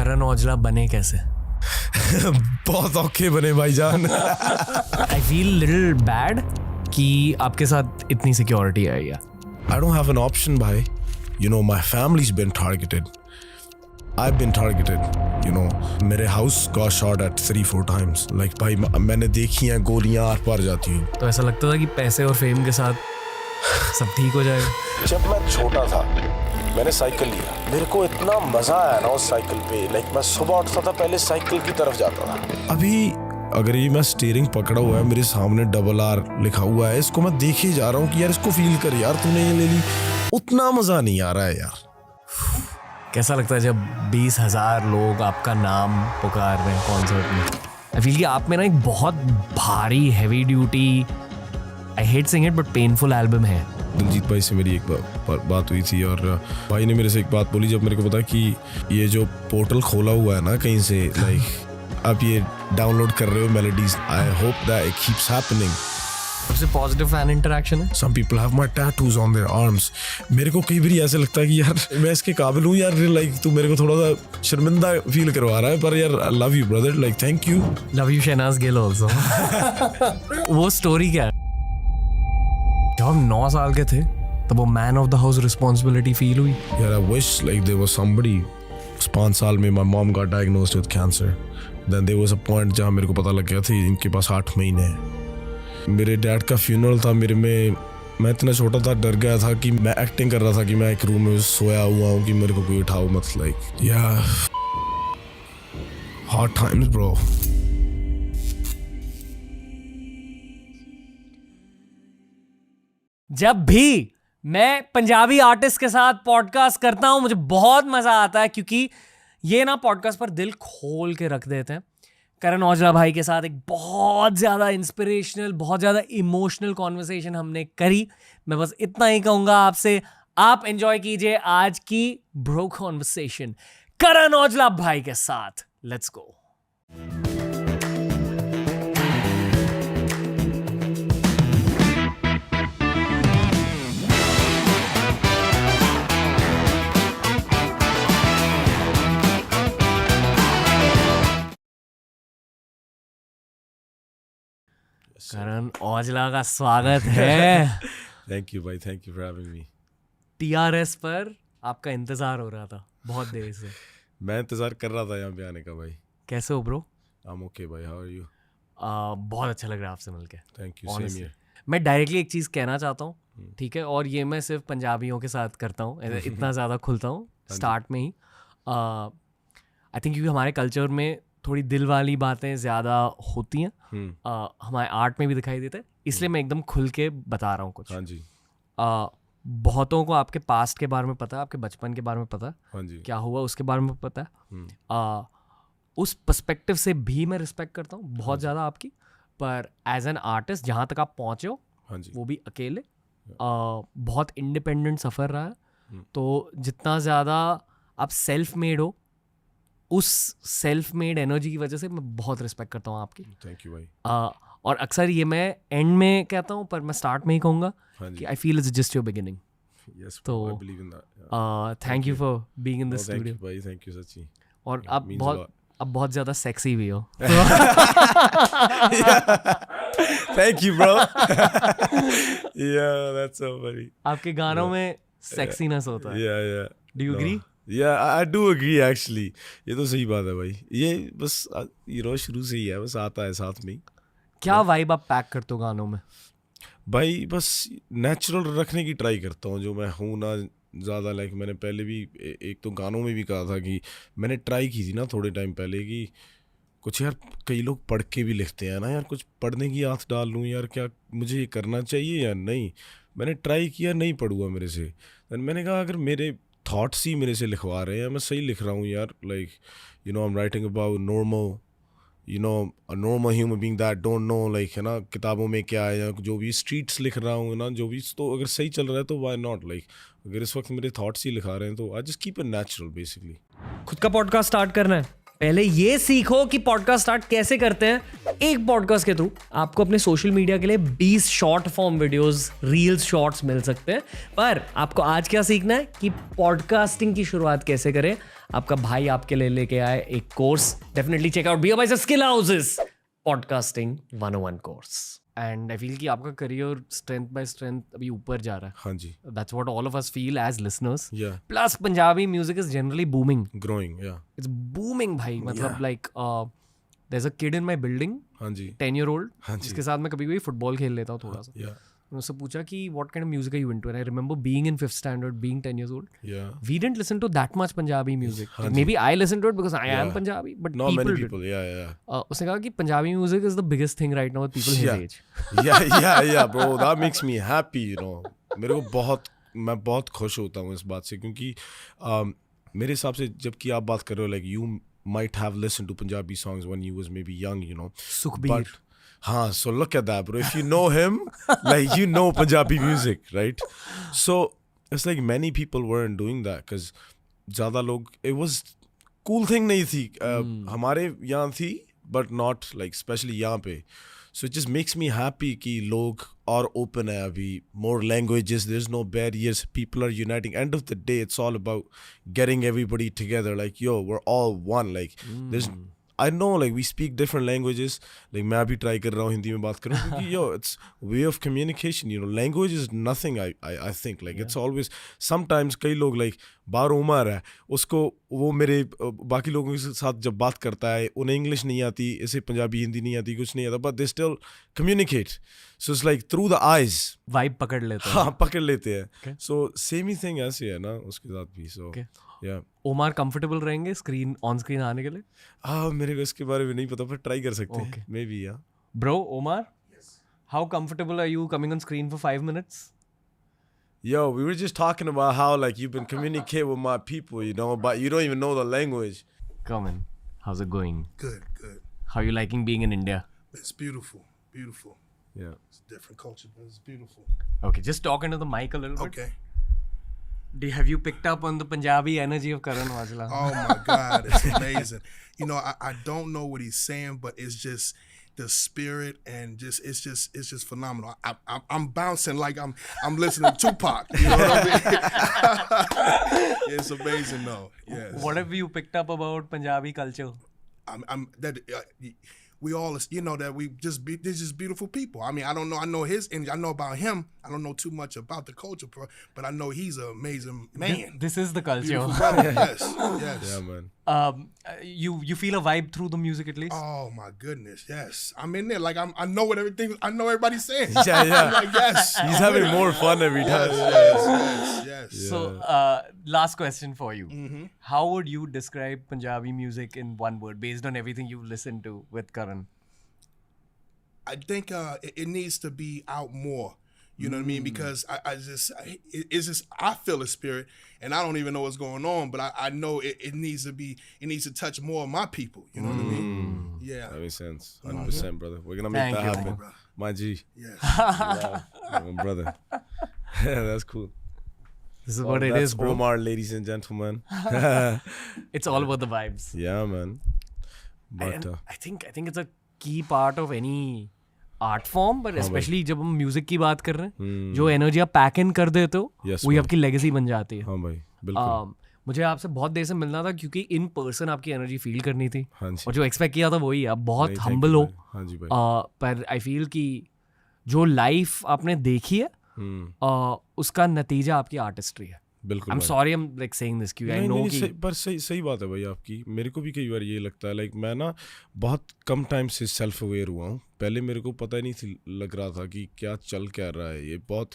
करण औजला बने कैसे? बहुत औखे बने भाईजान। आई फील लिटिल बैड कि आपके साथ इतनी सिक्योरिटी है या I don't have an option, bhai. You know, my family's been targeted. I've been targeted. You know, मेरे house got shot at 3-4 times. Like, भाई मैंने देखी हैं गोलियां आर पार जाती हैं. तो ऐसा लगता था कि पैसे और फेम के साथ सब ठीक हो जाएगा। जब मैं छोटा था मैंने साइकिल लिया, मेरे को इतना मजा आया ना उस साइकिल पे। लाइक मैं सुबह उठता था पहले साइकिल की तरफ जाता था। अभी अगर ये मैं स्टीयरिंग पकड़ा हुआ है, मेरे सामने RRR लिखा हुआ है, इसको मैं देखे जा रहा हूँ कि यार इसको फील कर यार, तूने ये ले ली, उतना मजा नहीं आ रहा है यार। कैसा लगता है जब 20,000 लोग आपका नाम पुकार रहे हैं कॉन्सर्ट में? आई फील कि आप में ना एक बहुत भारी heavy duty, I hate sing it but painful album है। दिलजीत भाई से मेरी एक बात हुई थी और भाई ने मेरे से एक बात बोली जब मेरे को पता कि ये जो पोर्टल खोला हुआ है ना कहीं से, लाइक आप ये डाउनलोड कर रहे हो melodies, I hope that it keeps happening. सबसे पॉजिटिव फैन इंटरेक्शन है। Some people have my tattoos on their arms. मेरे को कई बार ऐसे लगता है कि यार मैं इसके काबिल हूँ यार, लाइक तू मेरे को थोड़ा सा शर्मिंदा फील करवा रहा है, पर यार I love you brother, like thank you. Love you Shehnaaz Gill also. वो स्टोरी क्या है? जब हम 9 साल के थे तब वो man of the house responsibility feel हुई। यार I wish like there was somebody. 5 साल में my mom got diagnosed with cancer. Then there was a point जहाँ मेरे को पता लग गया था इनके पास 8 महीने हैं। मेरे डैड का फ्यूनरल था, मैं इतना छोटा था, डर गया था कि मैं एक्टिंग कर रहा था कि मैं एक रूम में सोया हुआ हूँ कि मेरे को कोई उठाओ मत, लाइक या हार्ड टाइम्स ब्रो। जब भी मैं पंजाबी आर्टिस्ट के साथ पॉडकास्ट करता हूं मुझे बहुत मजा आता है, क्योंकि ये ना पॉडकास्ट पर दिल खोल के रख देते हैं। करण औजला भाई के साथ एक बहुत ज़्यादा इंस्पिरेशनल, बहुत ज़्यादा इमोशनल कॉन्वर्सेशन हमने करी। मैं बस इतना ही कहूँगा आपसे, आप एंजॉय कीजिए आज की ब्रो कॉन्वर्सेशन करण औजला भाई के साथ। Let's go. करण औजला का स्वागत है। थैंक यू भाई, thank you for having me. TRS पर आपका इंतजार हो रहा था बहुत देर से। मैं इंतजार कर रहा था यहाँ पे आने का भाई। कैसे हो ब्रो? आई एम ओके भाई, हाउ आर यू? बहुत अच्छा लग रहा है आपसे मिलके। Thank you, same here. मैं डायरेक्टली एक चीज़ कहना चाहता हूँ, ठीक है, और ये मैं सिर्फ पंजाबियों के साथ करता हूँ, इतना ज़्यादा खुलता हूँ स्टार्ट में ही। आई थिंक क्योंकि हमारे कल्चर में थोड़ी दिल वाली बातें ज़्यादा होती हैं, हमारे आर्ट में भी दिखाई देता है, इसलिए मैं एकदम खुल के बता रहा हूँ कुछ। हाँ जी। बहुतों को आपके पास्ट के बारे में पता है, आपके बचपन के बारे में पता है, हाँ जी। क्या हुआ उसके बारे में पता है। उस पर्सपेक्टिव से भी मैं रिस्पेक्ट करता हूँ बहुत ज़्यादा आपकी, पर एज एन आर्टिस्ट जहाँ तक आप पहुँचे हो, हाँ जी, वो भी अकेले, बहुत इंडिपेंडेंट सफ़र रहा है। तो जितना ज़्यादा आप सेल्फ मेड हो, उस सेल्फ मेड एनर्जी की वजह से मैं बहुत रिस्पेक्ट करता हूँ आपकी। थैंक यू भाई। और अक्सर ये मैं एंड में कहता हूँ, पर मैं स्टार्ट में ही कहूँगा कि I feel it's just your beginning. Yes, तो I believe in that. Thank you for being in the thank studio you भाई, थैंक यू सच्ची। और अब बहुत ज़्यादा सेक्सी भी हो। Thank you bro. Yeah that's so funny. आपके गानों में सेक्सीनेस होता है। या डू यू एग्री? या आई डू एग्री एक्चुअली। ये तो सही बात है भाई, ये बस शुरू से ही है, बस आता है साथ में ही। क्या वाइब आप पैक करते हो गानों में? भाई बस नेचुरल रखने की ट्राई करता हूँ जो मैं हूँ ना ज़्यादा। लाइक मैंने पहले भी एक तो गानों में भी कहा था कि मैंने ट्राई की थी ना थोड़े टाइम पहले कि कुछ यार, कई लोग पढ़ के भी लिखते हैं ना यार, कुछ पढ़ने की आदत डाल लूँ यार, क्या मुझे ये करना चाहिए या नहीं। मैंने ट्राई किया, नहीं पढ़ूंगा मेरे से। दैन मैंने कहा अगर मेरे थॉट्स ही मेरे से लिखवा रहे हैं, मैं सही लिख रहा हूँ यार। Like you know I am writing about normal, you know a normal human being that don't know, like है ना, किताबों में क्या है या जो भी स्ट्रीट्स लिख रहा हूँ ना, जो भी, तो अगर सही चल रहा है तो वाई नॉट। लाइक अगर इस वक्त मेरे थॉट्स ही लिखा रहे हैं तो I just keep it natural basically. खुद का पॉडकास्ट स्टार्ट करना है, पहले ये सीखो कि पॉडकास्ट स्टार्ट कैसे करते हैं। एक पॉडकास्ट के थ्रू आपको अपने सोशल मीडिया के लिए 20 short form videos, reels, shorts मिल सकते हैं। पर आपको आज क्या सीखना है कि पॉडकास्टिंग की शुरुआत कैसे करें। आपका भाई आपके लिए लेके आए एक course. Definitely check out BeerBiceps skill houses podcasting 101 course. And I feel कि आपका करियर स्ट्रेंथ बाय स्ट्रेंथ अभी ऊपर जा रहा है. हाँ जी. That's what all of us feel as listeners. Yeah. Plus Punjabi music is generally booming. Growing, yeah. It's booming भाई. मतलब like there's a kid in my building, हाँ जी. 10-year-old, हाँ जी. जिसके साथ मैं कभी कभी फुटबॉल खेल लेता हूँ थोड़ा सा. Yeah. मैंने उससे पूछा कि what kind of music are you into? And I remember being in 5th standard, being 10 years old. Yeah. We didn't listen to that much Punjabi music. हाँ जी. Maybe I listened to it because I am Yeah. Punjabi, but Not people many did. people, yeah. उसने कहा कि Punjabi music is the biggest thing right now with people his Yeah. age. Yeah, bro. That makes me happy, you know. मैं बहुत खुश होता हूँ इस बात से क्योंकि मेरे हिसाब से जबकि आप बात कर रहे हो like you might have listened to Punjabi songs when you was maybe young, you know. Sukhbir. But हाँ, so look at that, bro. If you know him, like you know Punjabi music, right? So it's like many people weren't doing that because ज़्यादा लोग it was cool thing नहीं थी. हमारे यहाँ थी, but not like especially यहाँ पे. So it just makes me happy कि लोग और open है अभी. More languages, there's no barriers. People are uniting. End of the day, it's all about getting everybody together. Like yo, we're all one. Like there's. I know like we speak different languages. Like मैं अभी try कर रहा हूँ हिंदी में बात करूँ क्योंकि yo it's way of communication. You know, language is nothing. I think like it's always sometimes कई लोग like बाहर उमर है उसको वो मेरे बाकी लोगों के साथ जब बात करता है उन्हें इंग्लिश नहीं आती इसे पंजाबी हिंदी नहीं आती कुछ नहीं आता but they still communicate. So it's like through the eyes. Vibe पकड़ लेते हैं. हाँ पकड़ लेते हैं. Okay. So same ही thing ऐसे है ना उसके साथ भी. So Okay. yeah. Omar comfortable रहेंगे स्क्रीन ऑन स्क्रीन आने के लिए? मेरे को इसके बारे में नहीं पता पर ट्राई कर सकते हैं. मे बी या. Bro, Omar, how comfortable are you coming on screen for 5 minutes? Yo, we were just talking about how like you've been communicating with my people, you know, but you don't even know the language. Come in. How's it going? Good. How are you liking being in India? It's beautiful. Yeah. It's a different culture, but it's beautiful. Okay, just talk into the mic a little bit. Okay. Have you picked up on the Punjabi energy of Karan Aujla? Oh my God, it's amazing. You know, I don't know what he's saying, but it's just the spirit and it's just phenomenal. I'm bouncing like I'm listening to Tupac. You know what I mean? It's amazing though. Yes. What have you picked up about Punjabi culture? I'm that we all, you know, that they're just beautiful people. I mean, I don't know. I know his, and I know about him. I don't know too much about the culture, but I know he's an amazing man. This is the culture. Beautiful brother. Yes. Yeah, man. You feel a vibe through the music at least? Oh my goodness, yes. I'm in there like I know what I know everybody's saying. Yeah. I'm like, yes. He's having more fun every time. Yes. So, last question for you. Mm-hmm. How would you describe Punjabi music in one word based on everything you've listened to with Karan? I think it needs to be out more. You know what I mean? Because it's just I feel the spirit, and I don't even know what's going on, but I know it needs to touch more of my people. You know what I mean? Yeah. That makes sense. 100%, brother. We're gonna make Thank that you, happen. bro. My G. Yes. Yeah, my brother. That's cool. This is what it That's is, bro. Omar, ladies and gentlemen. It's all about the vibes. Yeah, man. But And I think it's a key part of any art form but specially जब हम music की बात कर रहे हैं जो energy आप pack इन कर देते हो वही आपकी लेगेसी बन जाती है. हाँ भाई बिल्कुल. मुझे आपसे बहुत देर से मिलना था क्योंकि इन पर्सन आपकी एनर्जी फील करनी थी. हाँ जी. और जो एक्सपेक्ट किया था वही आप बहुत हम्बल हो. हाँ जी भाई. पर आई फील कि जो लाइफ आपने देखी है उसका नतीजा आपकी आर्टिस्ट्री है. बिल्कुल. I am sorry I am like saying this क्योंकि आई नो कि पर सही बात है भाई आपकी. मेरे को भी कई बार ये लगता है लाइक मैं ना बहुत कम टाइम से सेल्फ अवेयर हुआ हूँ. पहले मेरे को पता ही नहीं थी लग रहा था कि क्या चल क्या रहा है. ये बहुत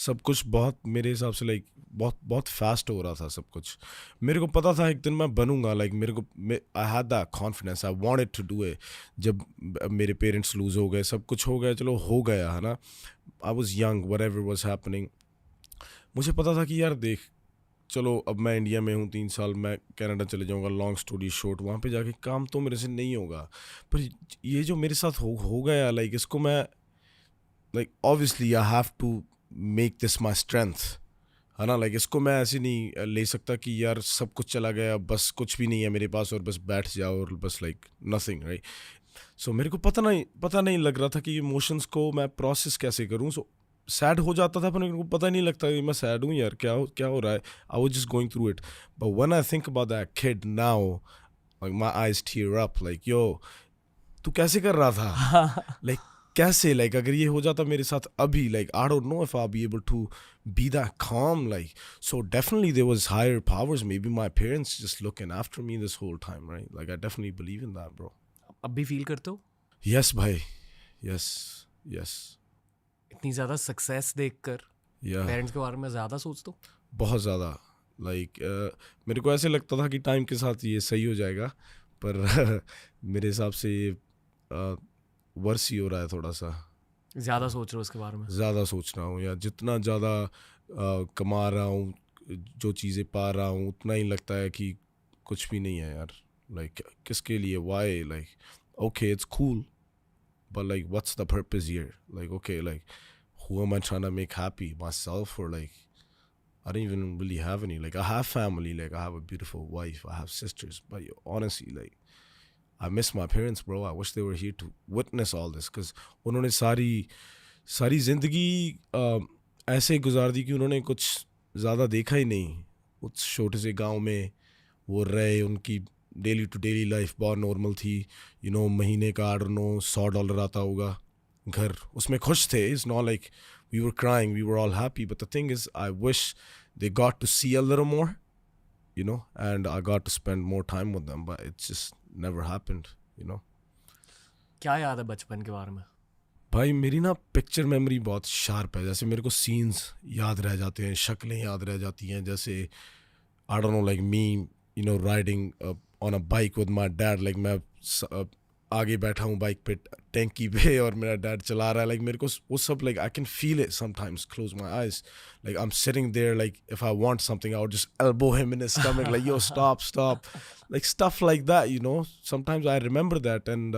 सब कुछ बहुत मेरे हिसाब से लाइक बहुत फास्ट हो रहा था सब कुछ. मेरे को पता था एक दिन मैं बनूंगा. लाइक मेरे को I had that confidence. I wanted to do it. जब मेरे पेरेंट्स लूज हो गए सब कुछ हो गया चलो हो गया है ना. I was young whatever was happening. मुझे पता था कि यार देख चलो अब मैं इंडिया में हूँ 3 साल मैं कनाडा चले जाऊँगा. लॉन्ग स्टोरी शॉर्ट वहाँ पे जाके काम तो मेरे से नहीं होगा. पर ये जो मेरे साथ हो गया लाइक इसको मैं like obviously I have to make this my strength है ना. लाइक इसको मैं ऐसे नहीं ले सकता कि यार सब कुछ चला गया बस कुछ भी नहीं है मेरे पास और बस बैठ जाओ और बस लाइक नथिंग राइट. सो मेरे को पता नहीं लग रहा था कि इमोशंस को मैं प्रोसेस कैसे करूँ. सो सैड हो जाता था पर मेरे को पता नहीं लगता कि मैं सैड हूँ यार, क्या हो रहा है. I was just going through it. But when I think about that kid now, like my eyes tear up, like yo तू कैसे कर रहा था, लाइक कैसे, लाइक अगर ये हो जाता मेरे साथ अभी, like I don't know if I be able to be that calm. Like, so definitely there was higher powers, maybe my parents just looking after me this whole time, right? Like I definitely believe in that, bro. अब भी feel करते हो Yes भाई, yes. इतनी ज्यादा success देखकर Yeah, parents के बारे में ज्यादा सोचते हो? बहुत ज़्यादा. लाइक मेरे को ऐसे लगता था कि टाइम के साथ ये सही हो जाएगा, पर मेरे हिसाब से ये वर्स ही हो रहा है थोड़ा सा. ज्यादा सोच रहे हो उसके बारे में? ज़्यादा सोच रहा हूँ, या जितना ज़्यादा कमा रहा हूँ, जो चीज़ें पा रहा हूँ, उतना ही लगता है कि कुछ भी नहीं है यार. लाइक किसके लिए, why, like okay it's cool but like what's the purpose here? Like okay, like who am I trying to make happy, myself, or like I don't even really have any. Like I have family, like I have a beautiful wife, I have sisters, but honestly, like I miss my parents, bro. I wish they were here to witness all this, because उन्होंने सारी जिंदगी ऐसे गुजार दी कि उन्होंने कुछ ज़्यादा देखा ही नहीं. उस छोटे से गांव में वो रहे, उनकी डेली टू डेली लाइफ बहुत नॉर्मल थी. यू नो महीने का $100 आता होगा घर, उसमें खुश थे. It's not like we were crying, we were all happy. But the thing is I wish they got to see a little more, you know, and I got to spend more time with them, but it just never happened, you know. क्या याद है बचपन के बारे में? भाई मेरी ना पिक्चर मेमोरी बहुत शार्प है. जैसे मेरे को सीन्स याद रह जाते हैं, शक्लें याद रह जाती हैं. जैसे I don't know, like me, you know, riding on a bike with my dad. Like मैं आगे बैठा हूँ बाइक पे टैंकी पे और मेरा डैड चला रहा है. लाइक मेरे को वो सब, like I can feel it sometimes, close my eyes, like I am sitting there, like if I want something I would just elbow him in his stomach, like yo stop, like stuff like that, you know. Sometimes I remember that. And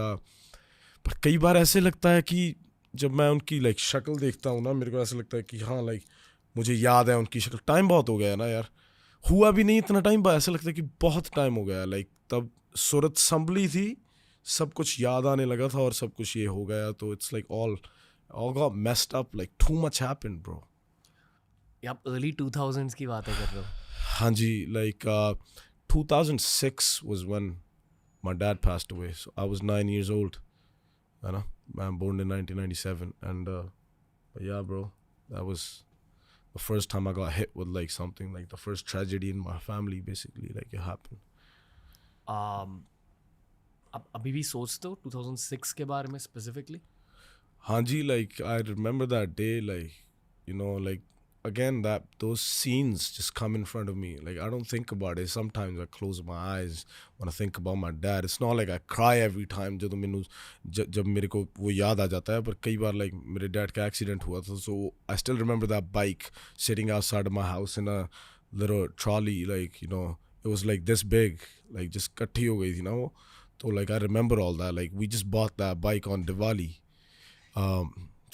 पर कई बार ऐसे लगता है कि जब मैं उनकी like शक्ल देखता हूँ ना, मेरे को ऐसा लगता है कि हाँ, लाइक मुझे याद है उनकी शक्ल. टाइम बहुत हो गया ना यार, हुआ भी नहीं इतना टाइम, पर ऐसा लगता है कि बहुत टाइम हो गया. लाइक तब सूरत संभली थी, सब कुछ याद आने लगा था और सब कुछ ये हो गया. तो it's like all got messed up, like too much happened, bro. आप अर्ली 2000s की बातें कर रहे हो? हाँ जी, like 2006 was when my dad passed away. So I was 9 years old. You know, I'm born in 1997, and but yeah, bro, that was the first time I got hit with like something, like the first tragedy in my family, basically, like it happened. अब अभी भी सोचते हो 2006 के बारे में specifically? हाँ जी, like I remember that day, like, you know, like again, that those scenes just come in front of me. Like I don't think about it. Sometimes I close my eyes when I think about my dad. It's not like I cry every time जब मेरे को वो याद आ जाता है. पर कई बार like मेरे dad का accident हुआ था, so I still remember that bike sitting outside of my house in a little trolley, like, you know, it was like this big, like just कट्ठी हो गई थी ना वो. So like I remember all that. Like we just bought that bike on Diwali.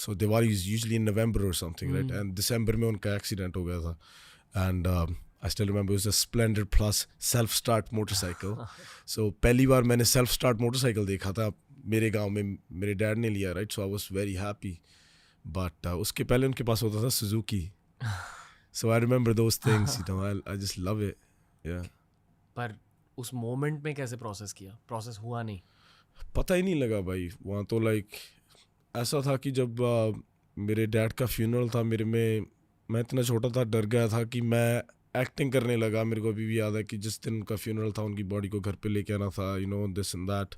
So Diwali is usually in November or something, right? And December में उनका accident हो गया था. And I still remember it was a Splendor Plus self-start motorcycle. So पहली बार मैंने self-start motorcycle देखा था मेरे गांव में, मेरे डैड ने लिया, right? So I was very happy. But उसके पहले उनके पास होता था Suzuki. So I remember those things, you know. I just love it. Yeah. पर उस मोमेंट में कैसे प्रोसेस किया? प्रोसेस हुआ नहीं? पता ही नहीं लगा भाई. वहाँ तो लाइक ऐसा था कि जब मेरे डैड का फ्यूनरल था, मैं इतना छोटा था, डर गया था कि मैं एक्टिंग करने लगा. मेरे को अभी भी याद है कि जिस दिन उनका फ्यूनरल था, उनकी बॉडी को घर पे लेके आना था, you know, this and that.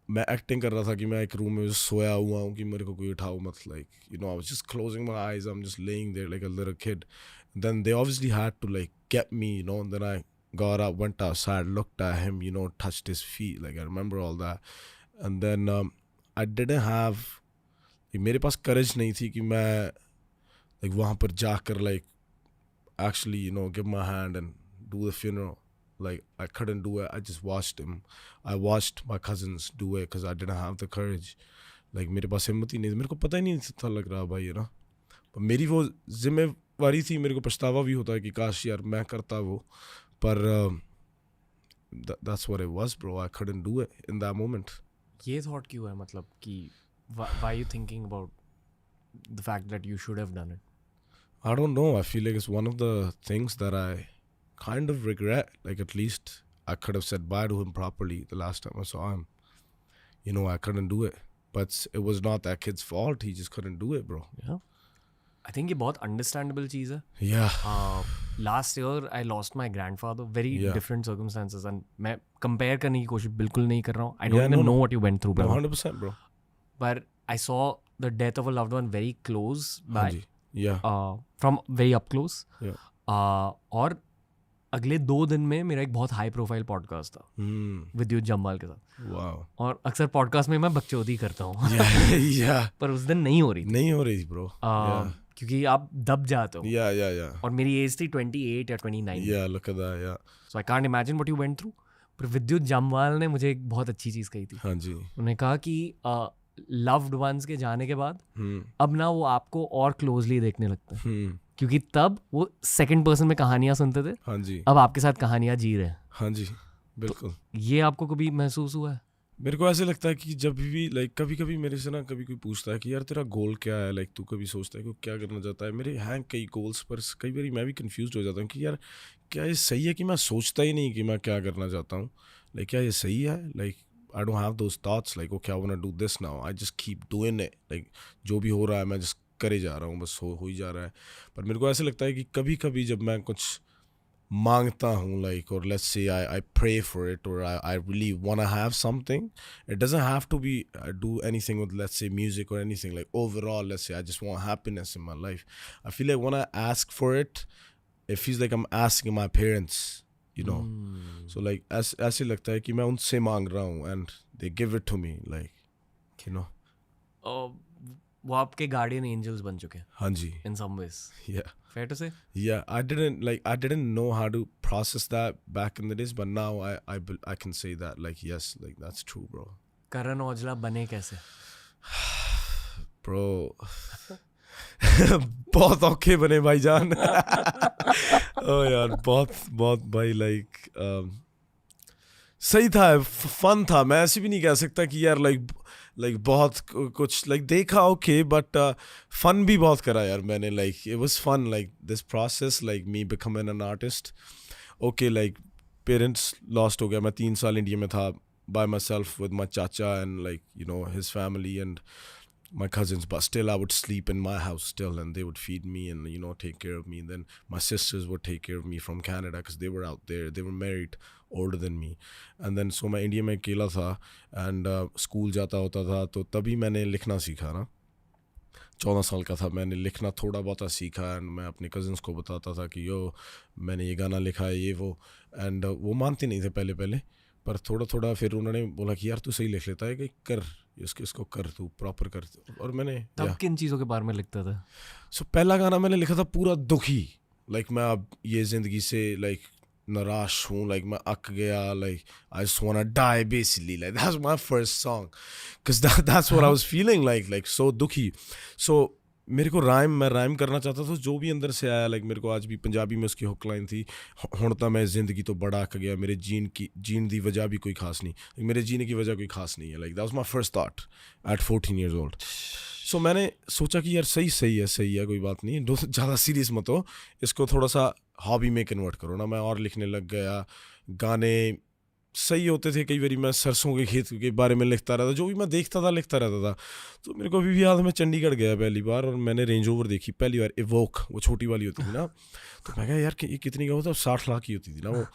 मैं एक्टिंग कर रहा था कि मैं एक रूम में सोया हुआ हूँ कि मेरे को कोई उठाओ मत. Like, you know, I was just closing my eyes, I am just laying there like a little kid. Then they obviously had to like get me, you know. Then I got up, went outside, looked at him, you know, touched his feet. Like I remember all that. And then I didn't have, मेरे पास courage नहीं थी कि मैं like वहाँ पर जाकर like actually, you know, give my hand and do the funeral. Like I couldn't do it. I just watched him. I watched my cousins do it because I didn't have the courage. Like मेरे पास हिम्मत ही नहीं थी. मेरे को पता ही नहीं था लग रहा भाई, you know. पर मेरी वो जिम्मेवारी थी. मेरे को पछतावा भी होता है कि काश यार मैं करता वो. पर that's what it was, bro. I couldn't do it in that moment. ये थॉट क्यों है, मतलब कि why you thinking about the fact that you should have done it? I don't know. I feel like it's one of the things that I kind of regret. Like, at least I could have said bye to him properly the last time I saw him. You know, I couldn't do it. But it was not that kid's fault. He just couldn't do it, bro. Yeah. I think ये बहुत understandable चीज़ है. Yeah. Last year I lost my grandfather. Very Yeah. different circumstances. And मैं compare करने की कोशिश बिल्कुल नहीं कर रहा हूँ. I don't Yeah, even no, know no. what you went through, No, brother. 100%, bro. But I saw the death of a loved one very close by. Hanji. Yeah. From very up close. Yeah. और अगले 2 दिन में मेरा एक बहुत high profile podcast था विद्युत जम्वाल के साथ. Wow. और अक्सर पॉडकास्ट में मैं बकचोदी करता हूँ. Yeah. पर उस दिन नहीं हो रही थी. नहीं हो रही थी, bro. क्योंकि आप दब जाते हो. Yeah. और मेरी एज थी 28 या 29. Yeah, look at that, yeah. So I can't imagine what you went through. पर विद्युत जम्वाल ने मुझे एक बहुत अच्छी चीज़ कही थी. हाँ जी. उन्होंने कहा कि लव्ड वंस के जाने के बाद अब ना वो आपको और क्लोजली देखने लगते हैं. क्योंकि तब वो सेकंड पर्सन में कहानियां सुनते थे. हाँ जी. अब आपके साथ कहानियां जी रहे हैं. हाँ जी, बिल्कुल. ये आपको कभी महसूस हुआ है? मेरे को ऐसे लगता है कि जब भी लाइक कभी कभी मेरे से ना कभी कोई पूछता है कि यार तेरा गोल क्या है, लाइक तू कभी सोचता है कि क्या करना चाहता है. मेरे हैं कई गोल्स, पर कई बार मैं भी कंफ्यूज हो जाता हूँ कि यार क्या ये सही है कि मैं सोचता ही नहीं कि मैं क्या करना चाहता हूँ. लाइक क्या ये सही है? Like I don't have those thoughts like okay I want to do this now. I just keep doing it. Like जो भी हो रहा है मैं just करे जा रहा हूँ, बस हो ही जा रहा है. पर मेरे को ऐसे लगता है कि कभी कभी जब मैं कुछ मांगता हूँ like or let's say I pray for it or I really want to have something, it doesn't have to be do anything with let's say music or anything. Like overall let's say I just want happiness in my life. I feel like when I ask for it, it feels like I'm asking my parents. You know, so like ऐसे लगता है कि मैं उनसे मांग रहा हूँ and they give it to me, like you know. वो आपके गार्डियन एंजल्स बन चुके हैं. हाँ जी. In some ways. Yeah. Fair to say. Yeah, I didn't know how to process that back in the days, but now I can say that like yes, like that's true, bro. Karan Aujla बने कैसे? Bro. बहुत औखे बने भाईजान. ओ यार बहुत भाई like सही था, फन था. मैं ऐसे भी नहीं कह सकता कि यार लाइक बहुत कुछ लाइक देखा ओके, बट फन भी बहुत करा यार मैंने. Like it was fun like this process like me becoming an artist. Okay like parents lost हो गया. मैं 3 साल इंडिया में था by myself with my चाचा and like you know his family and my cousins, but still I would sleep in my house still, and they would feed me and you know take care of me. And then my sisters would take care of me from Canada because they were out there, they were married, older than me. And then so मैं India में अकेला था and school जाता होता था, तो तभी मैंने लिखना सीखा ना. 14 साल का था, मैंने लिखना थोड़ा बहुत सीखा एंड मैं अपने कज़न्स को बताता था कि यो मैंने ये गाना लिखा है ये वो. एंड वो मानते नहीं थे पहले, पर थोड़ा फिर उन्होंने बोला कि यार तू सही लिख लेता है, कि कर इसको कर, तू प्रॉपर कर. और मैंने तब किन चीज़ों के बारे में लिखता था? सो पहला गाना मैंने लिखा था पूरा दुखी. लाइक मैं अब ये ज़िंदगी से लाइक निराश हूँ, लाइक मैं अक गया, like I just want to die basically. Like that's my first song because that's what I was feeling like so दुखी. सो मेरे को मैं राइम करना चाहता था जो भी अंदर से आया. लाइक मेरे को आज भी पंजाबी में उसकी हुक लाइन थी, हुण तां मैं जिंदगी तो बड़ा अक गया, मेरे जीन दी वजह भी कोई खास नहीं, मेरे जीने की वजह कोई खास नहीं है. Like that was my first thought at 14 years old. सो मैंने सोचा कि यार सही है कोई बात नहीं, ज़्यादा सीरियस मत हो, इसको थोड़ा सा हॉबी में कन्वर्ट करो ना. मैं और लिखने लग गया. गाने सही होते थे, कई बार मैं सरसों के खेत के बारे में लिखता रहता, जो भी मैं देखता था लिखता रहता था. तो मेरे को अभी भी याद है, मैं चंडीगढ़ गया पहली बार और मैंने रेंज ओवर देखी पहली बार, इवोक, वो छोटी वाली होती थी ना. तो मैं कहा यार कि ये कितनी का होता, 60 लाख की होती थी ना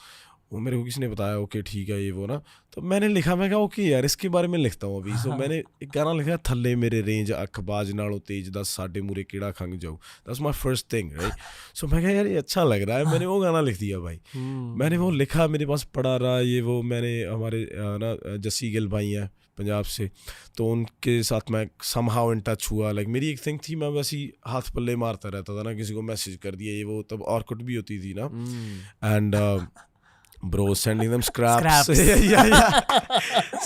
वो मेरे को किसी ने बताया. ओके ठीक है ये वो ना. तो मैंने लिखा, मैं कहा ओके यार इसके बारे में लिखता हूँ अभी. सो मैंने एक गाना लिखा, थल्ले मेरे रेंज अखबाज नालों तेज दस साडे मूरे केड़ा खंग जाऊ. That's my first thing right. So मैं कहा यार ये अच्छा लग रहा है, मैंने वो गाना लिख दिया भाई. मैंने वो लिखा, मेरे पास पड़ा रहा ये वो. मैंने हमारे ना जस्सी गिल भाई हैं पंजाब से, तो उनके साथ मैं समहाउ इन टच हुआ. लाइक मेरी एक थिंग थी, मैं बस ही हाथ पल्ले मारता रहता था ना, किसी को मैसेज कर दिया ये वो. तब ऑर्कुट भी होती थी ना. And bro sending them scraps. yeah.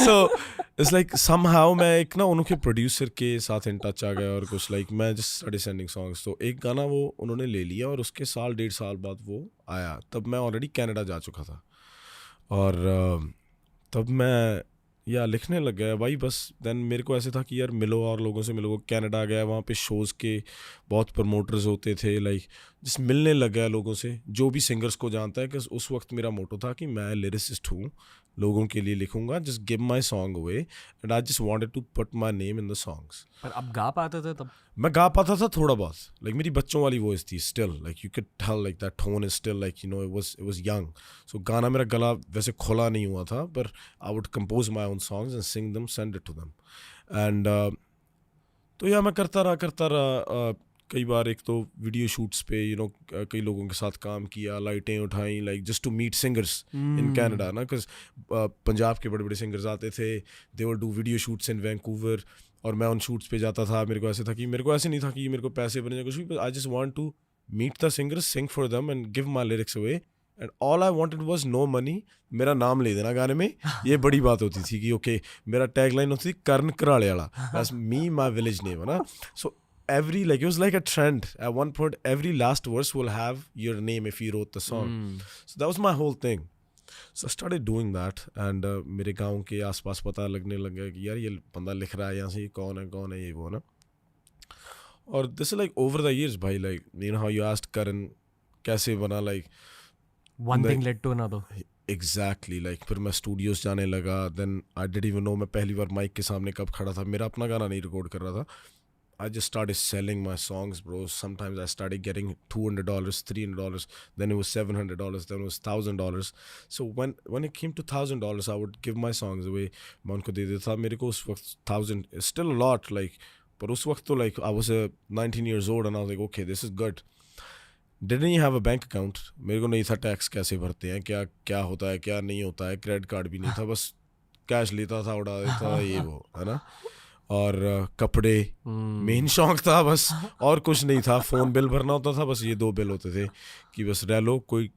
So it's like somehow मैं एक ना उनके प्रोड्यूसर के साथ इन टच आ गया और कुछ लाइक मैं just started sending songs. तो एक गाना वो उन्होंने ले लिया और उसके 1.5 साल बाद वो आया. तब मैं ऑलरेडी कनाडा जा चुका था और तब मैं या लिखने लग गया भाई बस। देन मेरे को ऐसे था कि यार मिलो और लोगों से मिलो, कनाडा गया, वहाँ पे शोज़ के बहुत प्रमोटर्स होते थे, लाइक जिस मिलने लग गया लोगों से, जो भी सिंगर्स को जानता है। कि उस वक्त मेरा मोटो था कि मैं लिरिसिस्ट हूँ, लोगों के लिए लिखूंगा, just give my song away and I just wanted to put my name in the songs. पर अब गा पाते थे तब? मैं गा पाता था थोड़ा बहुत, लाइक मेरी बच्चों वाली वॉइस थी still, like you can tell like that tone is still like you know it was young. So गाना मेरा गला वैसे खुला नहीं हुआ था, पर I would compose my own songs and sing them, send it to them. And तो या मैं करता रहा। कई बार एक तो वीडियो शूट्स पे यू नो कई लोगों के साथ काम किया, लाइटें उठाई, like just to meet singers in Canada ना, बिकॉज पंजाब के बड़े बड़े सिंगर्स आते थे, they will do video shoots in Vancouver, और मैं उन शूट्स पे जाता था। मेरे को ऐसे था कि मेरे को ऐसे नहीं था कि मेरे को पैसे बने कुछ भी, I just want to meet the singers, sing for them and give my lyrics away, and all I wanted was no money. मेरा नाम ले देना गाने में, ये बड़ी बात होती थी कि ओके मेरा टैगलाइन होती थी कर्ण कराले वाला, बस मी माई विलेज नेम है ना। सो every, like it was like a trend at one point, every last verse will have your name if you wrote the song. So that was my whole thing. So I started doing that, and मेरे गाँव के आसपास पता लगने लग गया कि यार ये बंदा लिख रहा है यहाँ से, कौन है ये वो ना। और this is like over the years भाई, like you know how you asked Karan कैसे बना, like one thing led to another. Exactly, like फिर मैं स्टूडियोज जाने लगा, then I didn't even know मैं पहली बार माइक के सामने कब खड़ा था, मेरा अपना गाना नहीं रिकॉर्ड कर रहा था। I just started selling my songs, bro. Sometimes I started getting $200, $300, then it was $700, then it was $1,000. So when it came to $1,000, I would give my songs away. मैं उनको दे देता था। मेरे को उस वक्त 1,000 is still a lot, like, पर उस वक्त तो like I was 19 years old and I was like, okay, this is good. Didn't have a bank account. मेरे को नहीं था टैक्स कैसे भरते हैं, क्या होता है, क्या नहीं होता है, क्रेडिट कार्ड भी नहीं था, बस कैश लेता था, उड़ा देता था, ये वो है ना। और कपड़े मेन शौक था बस, और कुछ नहीं था। फ़ोन बिल भरना होता था, बस ये 2 बिल होते थे कि बस रह लो। कोई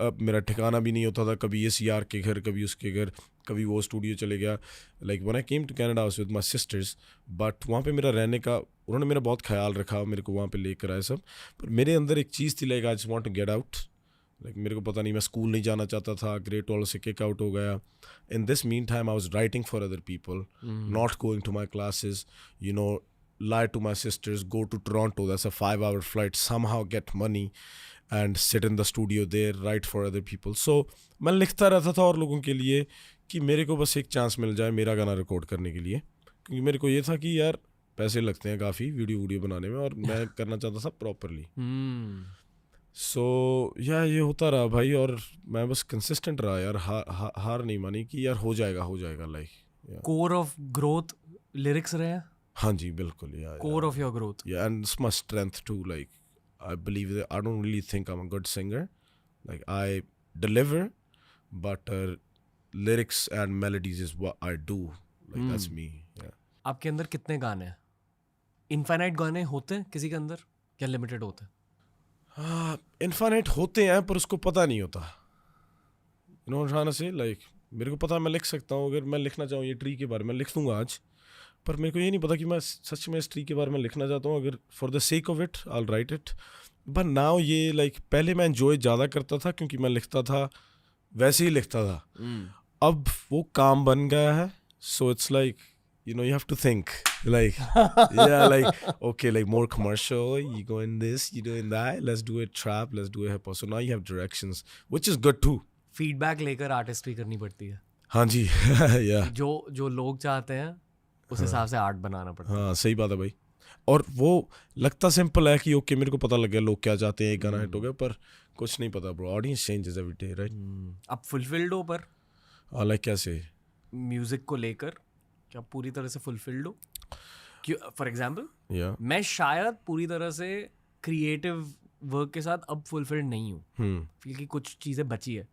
अब मेरा ठिकाना भी नहीं होता था, कभी इस यार के घर, कभी उसके घर, कभी वो स्टूडियो चले गया। Like when I came to Canada was with my sisters, but वहाँ पे मेरा रहने का, उन्होंने मेरा बहुत ख्याल रखा, मेरे को वहाँ पे लेकर आए सब। पर मेरे अंदर एक चीज़ थी, like I just want to get out. Like मेरे को पता नहीं, मैं स्कूल नहीं जाना चाहता था, ग्रेड 12 से किक आउट हो गया। In this mean time I was writing for other people, not going to my classes, you know, lie to my sisters, go to Toronto, that's a 5-hour flight, somehow get money and sit in the studio there, write for other people. So मैं लिखता रहता था और लोगों के लिए कि मेरे को बस एक चांस मिल जाए मेरा गाना रिकॉर्ड करने के लिए, क्योंकि मेरे को ये था कि यार पैसे लगते हैं काफ़ी वीडियो बनाने में, और मैं करना चाहता था प्रॉपरली। सो ये होता रहा भाई, और मैं बस कंसिस्टेंट रहा यार, हार नहीं मानी कि यार हो जाएगा like. Core of growth lyrics रहे हैं? हाँ जी बिल्कुल, core of your growth. Yeah, and it's my strength too. Like I believe that I don't really think I'm a good singer. Like I deliver, but lyrics and melodies is what I do. Like that's me. Yeah. आपके अंदर कितने गाने हैं? Infinite गाने होते हैं किसी के अंदर या लिमिटेड होते हैं? इनफाइनाइट होते हैं, पर उसको पता नहीं होता। You know what I'm trying to say? Like मेरे को पता है मैं लिख सकता हूँ, अगर मैं लिखना चाहूँ ये ट्री के बारे में लिख दूंगा आज, पर मेरे को ये नहीं पता कि मैं सच में इस ट्री के बारे में लिखना चाहता हूँ। अगर for the sake of it I will write it, but now ये लाइक पहले मैं एंजॉय ज़्यादा करता था क्योंकि मैं लिखता था, वैसे ही लिखता था। अब वो काम बन गया है, सो it's like you know you have to think like yeah, like okay, like more commercial, you go in this, you do in that, let's do it trap, let's do it hip hop. So now you have directions, which is good too. Feedback लेकर artist भी करनी पड़ती है। हाँ जी yeah. जो लोग चाहते हैं उस हिसाब से आर्ट बनाना पड़ता है। हाँ सही बात है भाई। और वो लगता सिंपल है कि ओके मेरे को पता लग गया लोग क्या चाहते हैं, एक गाना हिट हो गया, पर कुछ नहीं पता bro, audience changes every day, right. अब फुलफिल्ड हो, पर लाइक कैसे म्यूजिक को लेकर क्या पूरी तरह से फुलफिल्ड हो? फॉर एग्जाम्पल या मैं शायद पूरी तरह से क्रिएटिव वर्क के साथ अब फुलफिल्ड नहीं हूँ, क्योंकि कुछ चीज़ें बची है,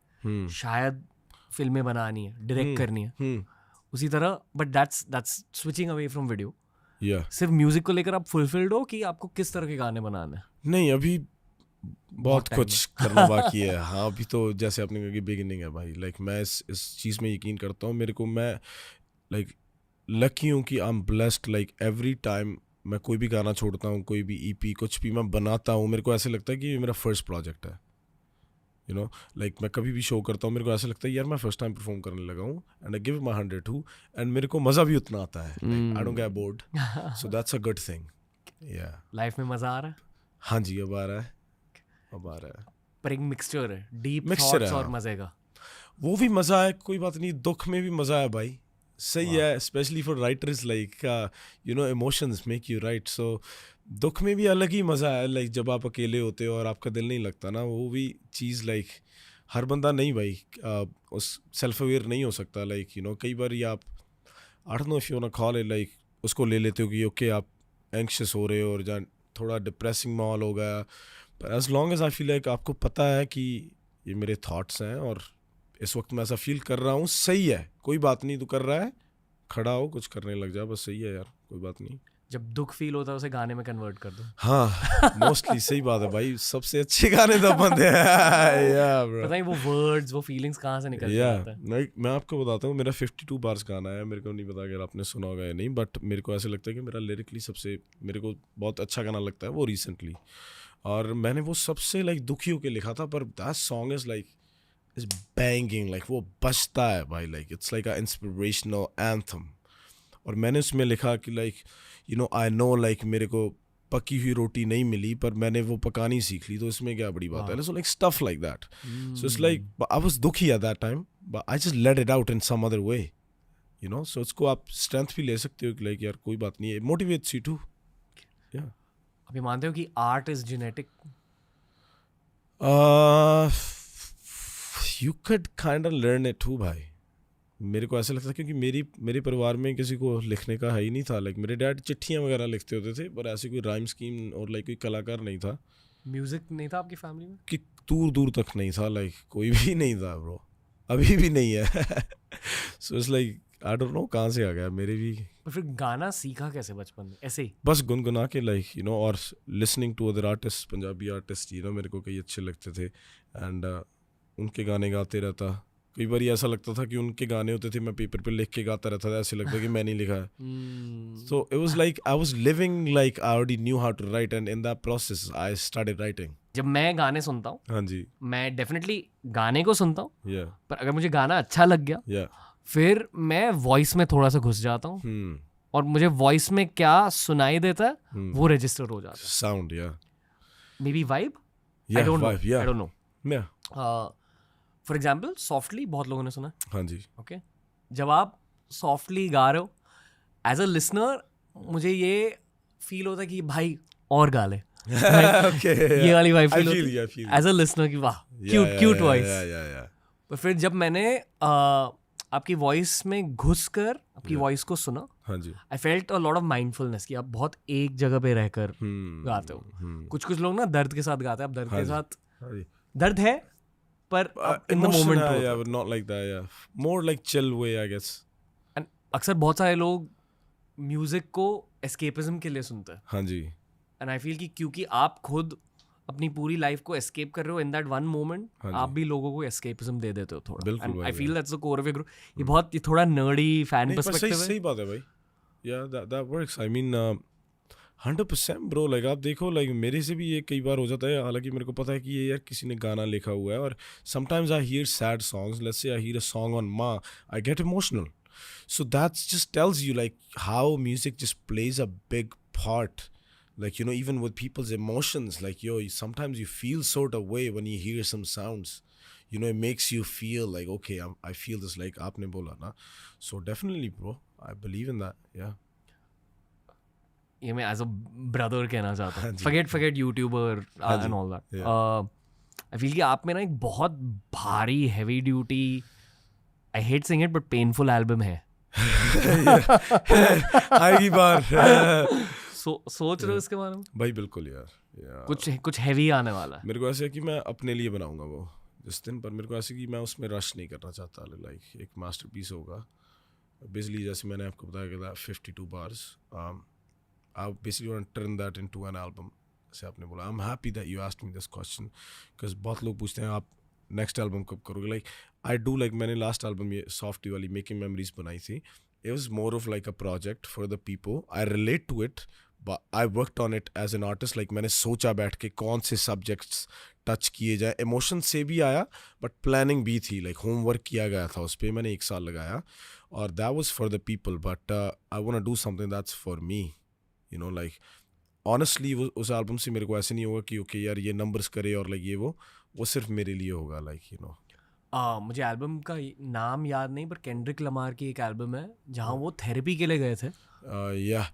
शायद फिल्में बनानी है, डायरेक्ट करनी है, उसी तरह। But that's switching away from video. सिर्फ म्यूजिक को लेकर आप फुलफिल्ड हो कि आपको किस तरह के गाने बनाने हैं? नहीं, अभी बहुत कुछ करना बाकी है। हाँ अभी तो जैसे आपने कहा कि बिगिनिंग है भाई, लाइक मैं इस चीज़ में यकीन करता हूँ। मेरे को, मैं लाइक लकी हूँ कि I am blessed, like every time मैं कोई भी गाना छोड़ता हूँ, कोई भी EP कुछ भी मैं बनाता हूँ, मेरे को ऐसे लगता है कि ये मेरा फर्स्ट प्रोजेक्ट है। यू नो लाइक मैं कभी भी शो करता हूँ मेरे को ऐसा लगता है यार मैं फर्स्ट टाइम परफॉर्म करने लगा हूँ and I give my 102 and मेरे को मज़ा भी उतना आता है I don't get bored so that's a good thing या लाइफ में मजा आ रहा है हाँ जी अब आ रहा है पर एक मिक्सचर है डीप Mixture थॉट्स है, और हाँ। मजे का वो भी मज़ा है कोई बात नहीं दुख में भी मज़ा है भाई सही है specially for writers like you no emotions make you right so दुख में भी अलग ही मज़ा है लाइक जब आप अकेले होते हो और आपका दिल नहीं लगता ना वो भी चीज़ लाइक हर बंदा नहीं भाई उस सेल्फ अवेयर नहीं हो सकता लाइक यू नो कई बार ये आप I don't know if you want to call it like उसको ले लेते हो कि ओके आप एंक्शस हो रहे हो और जहाँ थोड़ा डिप्रेसिंग माहौल हो गया पर as long as I feel like आपको पता है कि ये मेरे थॉट्स हैं और इस वक्त मैं ऐसा फील कर रहा हूँ सही है कोई बात नहीं तू कर रहा है खड़ा हो कुछ करने लग जा बस सही है यार कोई बात नहीं जब दुख फील होता है उसे गाने में कन्वर्ट कर दो हाँ मोस्टली सही बात है भाई सबसे अच्छे गाने तब बनते हैं yeah, bro. पता नहीं वो वर्ड्स वो फीलिंग्स कहाँ से निकल के Yeah, आते हैं मैं आपको बताता हूँ मेरा 52 बार्स गाना है मेरे को नहीं पता अगर आपने सुना होगा या नहीं बट मेरे को ऐसा लगता है कि मेरा लिरिकली सबसे मेरे को बहुत अच्छा गाना लगता है वो रिसेंटली और मैंने वो सबसे लाइक दुखी होकर लिखा था पर that song is like is banging like वो बजता है भाई like it's like a inspirational anthem और मैंने उसमें लिखा कि like you know I know like मेरे को पकी हुई रोटी नहीं मिली पर मैंने वो पकानी सीख ली तो इसमें क्या बड़ी बात है so like stuff like that so it's like I was दुखी at that time but I just let it out in some other way you know so उसको आप स्ट्रेंथ भी ले सकते हो कि लाइक यार कोई बात नहीं है मोटिवेट्स यू टू या अभी मानते हो कि art is genetic you could kind of learn it too भाई मेरे को ऐसा लगता है क्योंकि मेरे परिवार में किसी को लिखने का है ही नहीं था लाइक मेरे डैड चिट्ठियाँ वगैरह लिखते होते थे पर ऐसी कोई राइम स्कीम और लाइक कोई कलाकार नहीं था म्यूजिक नहीं था आपकी फैमिली में कि दूर दूर तक नहीं था लाइक कोई भी नहीं था ब्रो अभी भी नहीं है सो it's like I don't no कहाँ से आ गया मेरे भी और फिर गाना सीखा कैसे बचपन में ऐसे ही बस गुनगुना के लाइक यू नो और listening to other artist Punjabi artist you know मेरे को कई अच्छे लगते थे एंड उनके गाने गाते रहता कई बार ऐसा लगता था कि उनके गाने होते थे मैं पेपर पे लिख के गाता रहता था ऐसे लगता कि मैं नहीं लिखा है so it was like I was living like I already knew how to write and in that process I started writing जब मैं गाने सुनता हूँ हाँ जी मैं डेफिनेटली गाने को सुनता हूँ या पर अगर मुझे गाना अच्छा लग गया या फिर मैं वॉइस में थोड़ा सा घुस जाता हूँ और मुझे वॉइस में क्या सुनाई देता है वो रजिस्टर हो जाता साउंड या है मे बी वाइब या आई don't no vibe, yeah. I don't no या फॉर एग्जाम्पल सॉफ्टली बहुत लोगों ने सुना हाँ जी ओके जब आप सॉफ्टली गा रहे हो एज अ लिसनर मुझे ये फील होता है कि भाई और गा ले okay ये वाली वाइब I फील feel होती you, I है feel you. As a listener की वाह Yeah, cute yeah, cute yeah, voice yeah, yeah, yeah. पर फिर जब मैंने आपकी वॉइस में घुस कर आपकी वॉइस को सुना हाँ जी I felt a lot of mindfulness कि आप बहुत एक जगह पे रहकर गाते हो कुछ लोग ना दर्द के साथ गाते हैं आप दर्द के साथ हाँ जी दर्द है पर इन द emotion मोमेंट है, yeah, but not like that, yeah. More like chill way, I guess. अक्सर बहुत सारे लोग म्यूजिक को एस्केपिज्म के लिए सुनते हैं हाँ जी एंड आई फील कि क्योंकि आप खुद अपनी पूरी लाइफ को एस्केप कर रहे हो इन दैट वन मोमेंट हाँ जी। आप भी लोगों को एस्केपिज्म दे देते हो थोड़ा बिल्कुल एंड भाई, I feel that's the core of your group ये थोड़ा नर्डी फैन नहीं पर सही पर्सपेक्टिव है सही बात है भाई yeah that works I mean 100% bro like आप देखो लाइक मेरे से भी ये कई बार हो जाता है हालांकि मेरे को पता है कि ये यार किसी ने गाना लिखा हुआ है और sometimes I hear sad songs let's say I hear a song on maa I get emotional so that just tells you like how music just plays a big part like you know even with people's emotions like sometimes you feel sort of way when you hear some sounds you know it makes you feel like okay I feel this like aapne bola na so definitely bro I believe in that yeah ये मैं as a brother कहना चाहता हाँ हूँ जी। Forget YouTuber हाँ जी, and all that yeah. I feel कि आप में ना एक बहुत भारी heavy duty I hate saying it but painful album है आएगी बार सोच रहे हो इसके बारे में भाई बिल्कुल यार कुछ हैवी आने वाला है मेरे को ऐसे है कि मैं अपने लिए बनाऊंगा वो जिस दिन पर मेरे को ऐसे कि मैं उसमें रश नहीं करना चाहता लाइक एक मास्टरपीस होगा बेसिकली जैसे मैंने आपको बताया कि 52 bars I basically want to turn that into an album जैसे आपने बोला I'm happy that you asked me this question because बहुत लोग पूछते हैं आप नेक्स्ट एल्बम कब करोगे लाइक आई डू लाइक मैंने लास्ट एल्बम ये सॉफ्टी वाली मेकिंग मेमोरीज बनाई थी it was more of like a project for the people I relate to it I worked on it as an artist, like मैंने सोचा बैठ के कौन से सब्जेक्ट्स टच किए जाए, इमोशन से भी आया बट प्लानिंग भी थी, लाइक होमवर्क किया गया था उस पर, मैंने 1 साल लगाया और that was for the people, but I want to do something that's for me, you know, like honestly उस एल्बम से मेरे को ऐसे नहीं होगा कि ओके यार ये नंबर्स करे और लाइक ये वो सिर्फ मेरे लिए होगा, लाइक यू नो। मुझे एल्बम का नाम याद नहीं, पर केंड्रिक लमार की एक एल्बम है जहाँ वो थेरेपी के लिए गए थे। Yeah.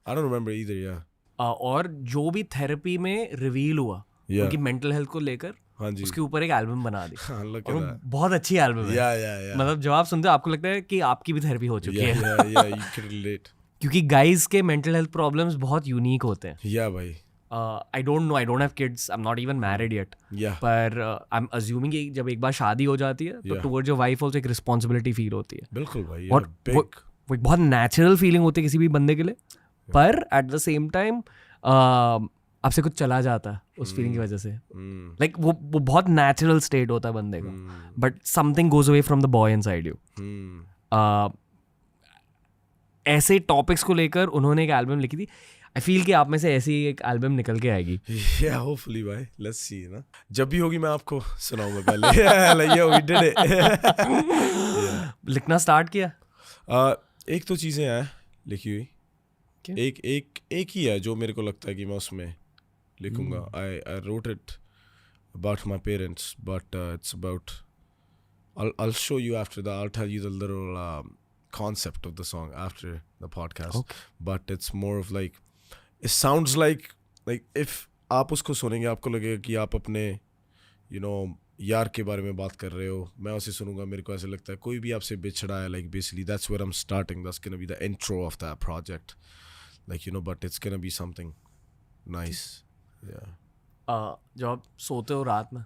I don't remember either, yeah. और जो भी थेरेपी में रिवील हुआ उनकी मेंटल हेल्थ को लेकर, हाँ जी, उसके ऊपर एक एल्बम बना दी। look और at वो that. बहुत अच्छी एल्बम है। Yeah. मतलब जब आप सुनते हो आपको लगता है कि आपकी भी थेरेपी हो चुकी है। Yeah, you can relate. क्योंकि गाइज के मेंटल हेल्थ प्रॉब्लम्स बहुत यूनिक होते हैं। Yeah, भाई. I don't no, I don't have kids, I am not even married yet, Yeah. पर आई एम अज्यूमिंग कि जब एक बार शादी हो जाती है तो Yeah. Towards your wife also एक रिस्पॉन्सिबिलिटी फील होती है। बिल्कुल भाई, और big. वो एक बहुत नेचुरल फीलिंग होती है किसी भी बंदे के लिए, पर एट द सेम टाइम आपसे कुछ चला जाता है उस फीलिंग की वजह से। लाइक वो बहुत नेचुरल स्टेट होता है बंदे का, but something goes away from the boy inside you. ऐसे टॉपिक्स को लेकर उन्होंने एक एल्बम लिखी थी। आई फील कि आप में से ऐसी एक एल्बम निकल के आएगी। Yeah, hopefully भाई, let's see ना, जब भी होगी मैं आपको सुनाऊंगा पहले। Like yeah, we did it. लिखना स्टार्ट किया? एक तो चीज़ें हैं लिखी हुई, क्या? एक ही है जो मेरे को लगता है कि मैं उसमें लिखूंगा। I wrote it about my parents, but it's about, I'll show you after that. I'll tell you the little concept of the song after the podcast. Okay. But it's more of like, it sounds like if आप उसको सुनेंगे आपको लगेगा कि आप अपने यार के बारे में बात कर रहे हो। मैं उसे सुनूंगा, मेरे को ऐसे लगता है कोई भी आपसे बिछड़ा है, like basically that's where I'm starting. That's gonna be the intro of that project, like but it's gonna be something nice. Yeah. जब आप सोते हो रात में,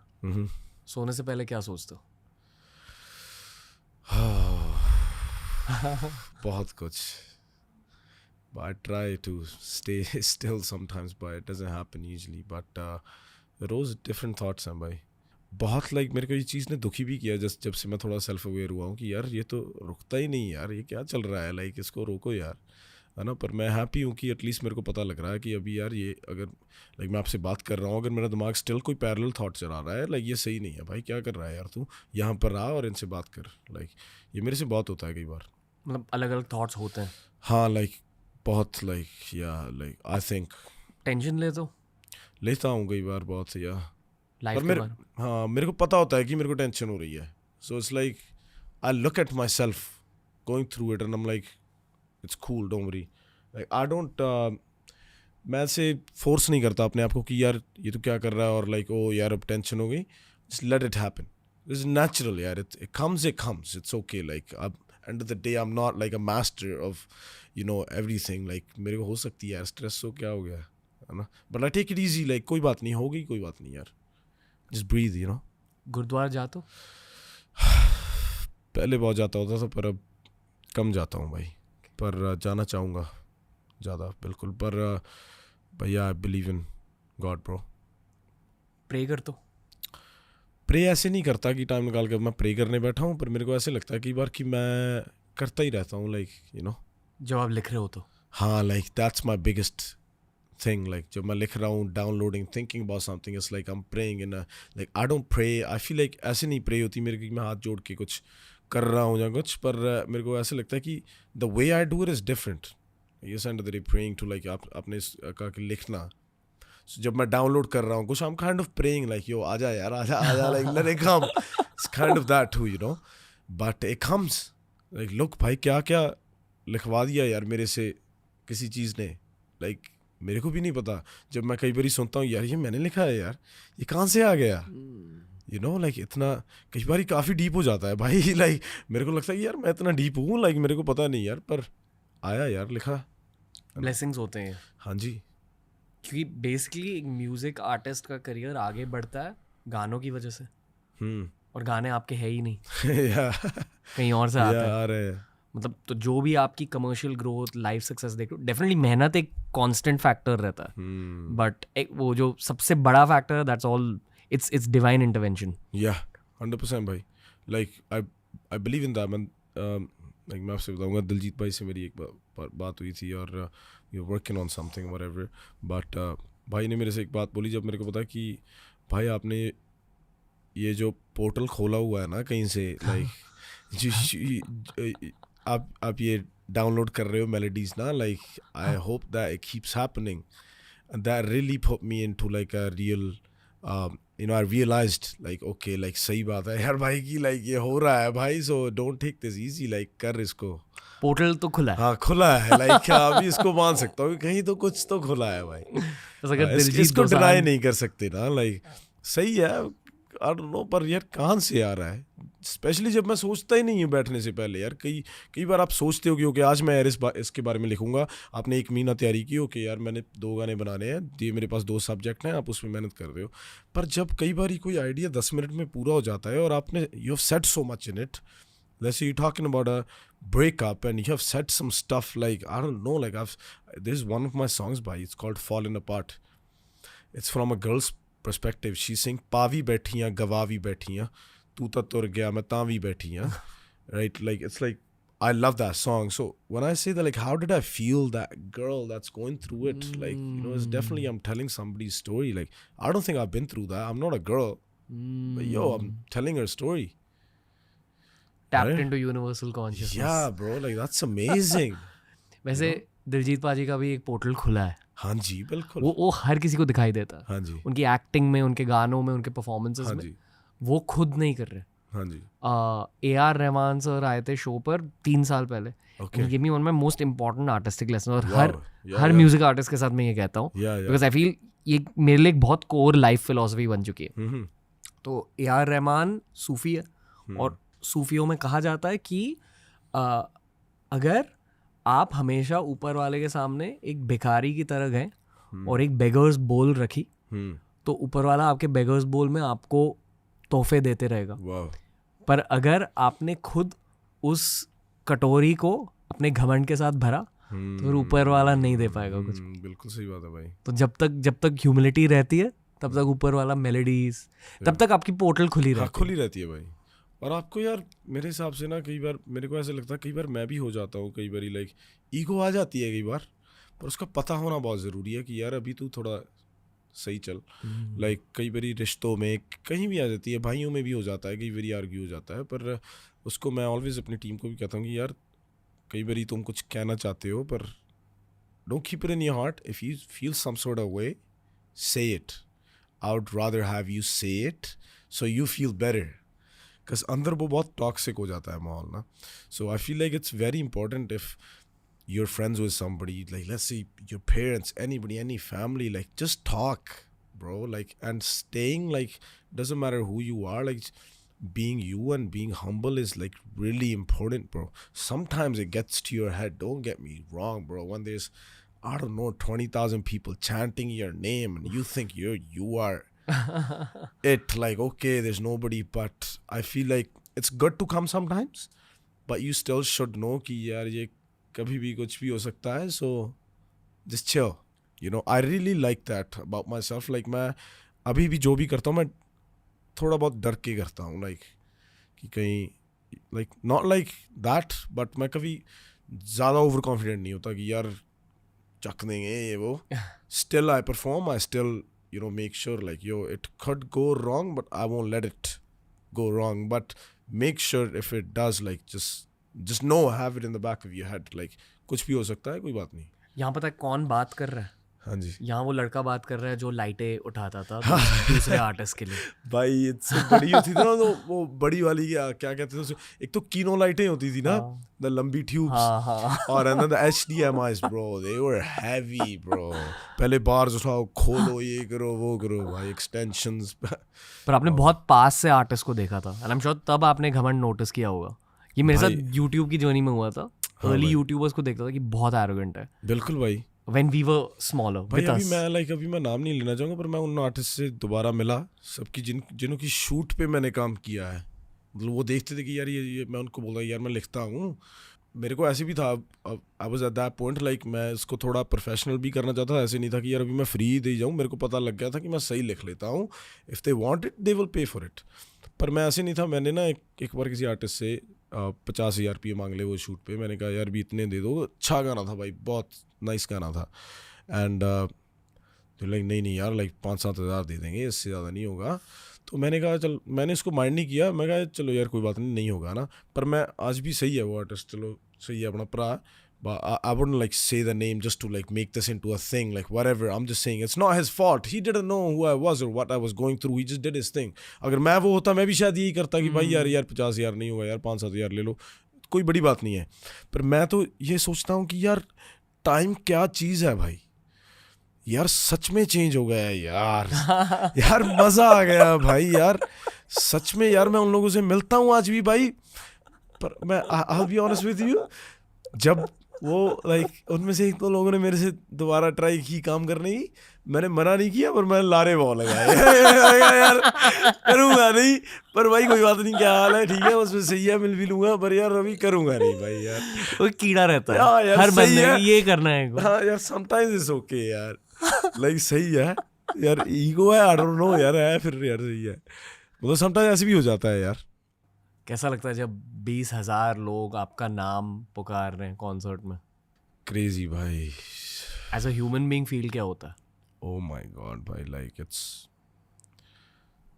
सोने से पहले क्या सोचते हो? बहुत कुछ. But I try to stay still sometimes, but it doesn't happen usually. But rose different thoughts हैं भाई. बहुत मेरे को ये चीज़ ने दुखी भी किया जब से मैं थोड़ा सेल्फ अवेयर हुआ हूँ कि यार ये तो रुकता ही नहीं यार, ये क्या चल रहा है, इसको रोको यार, है ना। पर मैं हैप्पी हूँ कि एटलीस्ट मेरे को पता लग रहा है कि अभी यार ये अगर मैं आपसे बात कर रहा हूँ, अगर मेरा दिमाग स्टिल कोई पैरेलल थॉट चला रहा है, ये सही नहीं है भाई, क्या कर रहा है यार तू, यहाँ पर रहा और इनसे बात कर। ये मेरे से बहुत होता है कई बार, मतलब अलग अलग थॉट्स होते हैं। हाँ बहुत आई थिंक टेंशन लेता हूँ कई बार बहुत, या लाइफ के बारे। हाँ, मेरे को पता होता है कि मेरे को टेंशन हो रही है, so it's I look at my self going through it and I M it's cool, don't worry, I don't, मैं ऐसे फोर्स नहीं करता अपने आप को कि यार ये तो क्या कर रहा है और ओ यार अब टेंशन हो गई, just let it happen, it's natural यार, इट कम्स इट्स ओके। अब end of the day I am not a master of everything, मेरे को हो सकती है यार स्ट्रेस, हो क्या हो गया, है ना, but I take it easy, कोई बात नहीं, हो गई कोई बात नहीं यार, जस्ट ब्रीथ, गुरुद्वारा जाते हो? पहले बहुत जाता होता था पर अब कम जाता हूँ भाई, पर जाना चाहूँगा ज़्यादा, बिल्कुल। पर भैया I believe in God bro. Pray कर तो प्रे ऐसे नहीं करता कि टाइम निकाल कर मैं प्रे करने बैठा हूँ, पर मेरे को ऐसे लगता है कई बार कि मैं करता ही रहता हूँ, जब आप लिख रहे हो तो। हाँ, दैट्स माई बिगेस्ट थिंग, जब मैं लिख रहा हूँ, downloading, thinking about something, it's I am praying in I don't pray, I feel ऐसे नहीं प्रे होती मेरे की मैं हाथ जोड़ के कुछ कर रहा हूँ या कुछ, पर मेरे को ऐसे लगता है कि the way I do it is different. You send the praying to आप अपने का लिखना, so, जब मैं डाउनलोड कर रहा हूँ कुछ, I am kind of praying yo आजा यार, आजा let it come, it's kind of that too, but it comes look भाई क्या क्या लिखवा दिया यार मेरे से किसी चीज़ ने, मेरे को भी नहीं पता। जब मैं कई बार सुनता हूँ यार ये मैंने लिखा है यार, ये कहाँ से आ गया, इतना कई बार काफ़ी डीप हो जाता है भाई, मेरे को लगता है यार मैं इतना डीप हूँ, मेरे को पता नहीं यार, पर आया यार लिखा। ब्लेसिंग्स होते हैं। हाँ जी, क्योंकि बेसिकली एक म्यूजिक आर्टिस्ट का करियर आगे बढ़ता है गानों की वजह से, और गाने आपके है ही नहीं कहीं और से आते हैं। मतलब तो जो भी आपकी कमर्शियल ग्रोथ, लाइफ सक्सेस देख लो, डेफिनेटली मेहनत एक कांस्टेंट फैक्टर रहता है, बट एक वो जो सबसे बड़ा फैक्टर है, that's all, it's divine intervention. 100% भाई, I believe in that, man. Like मैं आपसे बताऊंगा, दिलजीत भाई से मेरी एक बात हुई थी और you working on something whatever, but भाई ने मेरे से एक बात बोली जब मेरे को पता कि भाई आपने ये जो पोर्टल खोला हुआ है ना कहीं से, लाइक आप ये डाउनलोड कर रहे हो मेलोडीज ना, like I hope that it keeps happening, that really put me into like a real you know, I realized like okay, like सही बात है यार भाई की, like ये हो रहा है भाई, so don't take this easy, like कर इसको, पोर्टल तो खुला है। हाँ खुला है, like अभी इसको मान सकता हूँ कहीं तो कुछ तो खुला है भाई, इसको डिनाई नहीं कर सकते ना, like सही है, I don't know, पर यार कहाँ से आ रहा है, स्पेशली जब मैं सोचता ही नहीं हूँ बैठने से पहले यार, कई बार आप सोचते हो कि ओके आज मैं यार इसके बारे में लिखूंगा, आपने 1 महीना तैयारी की, ओके यार मैंने 2 गाने बनाने हैं, ये मेरे पास 2 सब्जेक्ट हैं, आप उसमें मेहनत कर रहे हो, पर जब कई बार ही कोई आइडिया 10 मिनट में पूरा हो जाता है और आपने you have said so much in it, let's say you're talking about a breakup and you have said some stuff like I don't know, like there's one of my songs by, it's called Falling Apart, it's from a girl's perspective, she's saying पावी बैठियां गवावी बैठियां तू तो तुर गया मैं Tawi बैठियां, right, like it's like I love that song, so when I say that, like how did I feel that girl that's going through it, like you know, it's definitely I'm telling somebody's story, like I don't think I've been through that, I'm not a girl, but yo I'm telling her story, tapped right? into universal consciousness. Yeah bro, like that's amazing. वैसे दिलजीत पाजी का भी एक portal खुला है, हाँ जी बिल्कुल, वो हर किसी को दिखाई देता है, हाँ जी, उनकी एक्टिंग में, उनके गानों में, उनके परफॉर्मेंसेस हाँ में, जी, वो खुद नहीं कर रहे। हाँ जी, AR रहमान सर आए थे शो पर 3 साल पहले, okay, give me one of my most important artistic lesson, और Wow, हर म्यूजिक आर्टिस्ट के साथ मैं ये कहता हूँ, yeah, बिकॉज आई फील ये मेरे लिए एक बहुत कोर लाइफ फिलोसफी बन चुकी है। हम्म, तो AR रहमान सूफी है, और सूफियों में कहा जाता है कि अगर आप हमेशा ऊपर वाले के सामने एक भिखारी की तरह गए और एक बेगर्स बोल रखी, तो ऊपर वाला आपके बेगर्स बोल में आपको तोहफे देते रहेगा। wow, पर अगर आपने खुद उस कटोरी को अपने घमंड के साथ भरा तो फिर ऊपर वाला नहीं दे पाएगा कुछ। बिल्कुल सही बात है भाई, तो जब तक ह्यूमिलिटी रहती है तब तक ऊपर वाला मेलोडीज, तब तक आपकी पोर्टल खुली रहती है। खुली रहती है भाई। और आपको यार मेरे हिसाब से ना कई बार मेरे को ऐसा लगता है, कई बार मैं भी हो जाता हूँ, कई बार लाइक ईगो आ जाती है कई बार, पर उसका पता होना बहुत ज़रूरी है कि यार अभी तू थोड़ा सही चल। लाइक कई बारी रिश्तों में कहीं भी आ जाती है, भाइयों में भी हो जाता है, कई बारी आर्ग्यू हो जाता है, पर उसको मैं ऑलवेज अपनी टीम को भी कहता हूँ कि यार कई बारी तुम कुछ कहना चाहते हो पर don't keep it in your heart, if you feel some sort of way say it, I would rather have you say it so you feel better, because अंदर वो बहुत टॉक्सिक हो जाता है माहौल ना। So I feel like it's very important if you're friends with somebody, like let's say your parents, anybody, any family, like just talk, bro, like, and staying, like, doesn't matter who you are, like being you and being humble is like really important, bro. Sometimes it gets to your head, don't get me wrong, bro, when there's, I don't know, 20,000 people chanting your name and you think you are it, like, okay, there's nobody, but I feel like it's good to come sometimes, but you still should know कि यार ये कभी भी कुछ भी हो सकता है, so just chill, you know. I really like that about myself, like मैं अभी भी जो भी करता हूँ मैं थोड़ा बहुत डर के करता हूँ, like कि कहीं like not like that, but मैं कभी ज़्यादा ओवर कॉन्फिडेंट नहीं होता कि यार चक देंगे ये वो। Still I perform, I still, you know, make sure like yo it could go wrong but I won't let it go wrong, but make sure if it does, like just know, have it in the back of your head, like कुछ भी हो सकता है, कोई बात नहीं। यहाँ पता है कौन बात कर रहा है? हाँ जी, यहाँ वो लड़का बात कर रहा है जो लाइटें उठाता था दूसरे आर्टिस्ट के लिए। भाई इतनी बड़ी होती थी ना, तो वो बड़ी वाली क्या कहते थे उसे, एक तो कीनो लाइटें होती थी ना, द लंबी ट्यूब्स, और अंदर the HDMIs, bro, they were heavy bro. पहले बार्स उठाओ, खोलो, ये करो, वो करो भाई, एक्सटेंशंस। पर आपने बहुत पास से आर्टिस्ट को देखा था, एंड आई एम श्योर तब आपने घमंड नोटिस किया होगा। ये मेरे साथ यूट्यूब की जर्नी में हुआ था। अर्ली यूट्यूबर्स को देखता था कि बहुत एरोगेंट है। बिल्कुल भाई, when we were smaller भाई with us. अभी मैं नाम नहीं लेना चाहूँगा, पर मैं उन आर्टिस्ट से दोबारा मिला, सबकी जिनों की शूट पे मैंने काम किया है। मतलब वो देखते थे कि यार ये मैं उनको बोला यार मैं लिखता हूँ। मेरे को ऐसे भी था, I was at that point, like मैं इसको थोड़ा प्रोफेशनल भी करना चाहता था। ऐसे नहीं था कि यार अभी मैं फ्री दे जाऊँ, मेरे को पता लग गया था कि मैं सही लिख लेता हूँ। If they want it they will pay for it. पर मैं ऐसे नहीं था। मैंने ना एक बार किसी आर्टिस्ट से 50,000 रुपये मांग ले वो शूट पे. मैंने कहा यार भी इतने दे दो. अच्छा गाना था भाई, बहुत नाइस गाना था. एंड तो लाइक नहीं यार लाइक 5-7 हज़ार दे देंगे, इससे ज़्यादा नहीं होगा. तो मैंने कहा चल, मैंने इसको माइंड नहीं किया. मैं कहा चलो यार कोई बात नहीं होगा ना. पर मैं आज भी सही है वो आर्टिस्ट, चलो सही है अपना भरा. But I wouldn't like say the name just to like make this into a thing, like whatever. I'm just saying it's not his fault. He didn't know who I was or what I was going through. He just did his thing. अगर मैं वो होता मैं भी शायद यही करता कि भाई यार 50,000 नहीं होगा यार, 5-7 हज़ार ले लो, कोई बड़ी बात नहीं है. पर मैं तो ये सोचता हूँ कि यार टाइम क्या चीज़ है भाई. यार सच में चेंज हो गया है यार. यार मज़ा आ गया भाई यार सच में. यार मैं उन लोगों से मिलता हूँ आज भी भाई. पर मैं I'll be honest with you, जब वो लाइक उनमें से एक दो लोगों ने मेरे से दोबारा ट्राई की काम करने की, मैंने मना नहीं किया पर मैं लारे बहुत लगाया यार करूँगा नहीं. पर भाई कोई बात नहीं, क्या हाल है, ठीक है बस मैं सही है, मिल भी लूँगा, पर यार अभी करूँगा नहीं भाई. यार वो कीड़ा रहता है हर बंदे में, ये करना है. हाँ यार समटाइम्स इट्स ओके यार, लाइक सही है यार. ईगो है, आई डोंट नो यार, है फिर यार सही है, मतलब समटाइम्स ऐसे भी हो जाता है यार. कैसा लगता है जब 20,000 लोग आपका नाम पुकार रहे हैं कॉन्सर्ट में? क्रेजी भाई. As a human being feel क्या होता है? Oh my God, bhai, like it's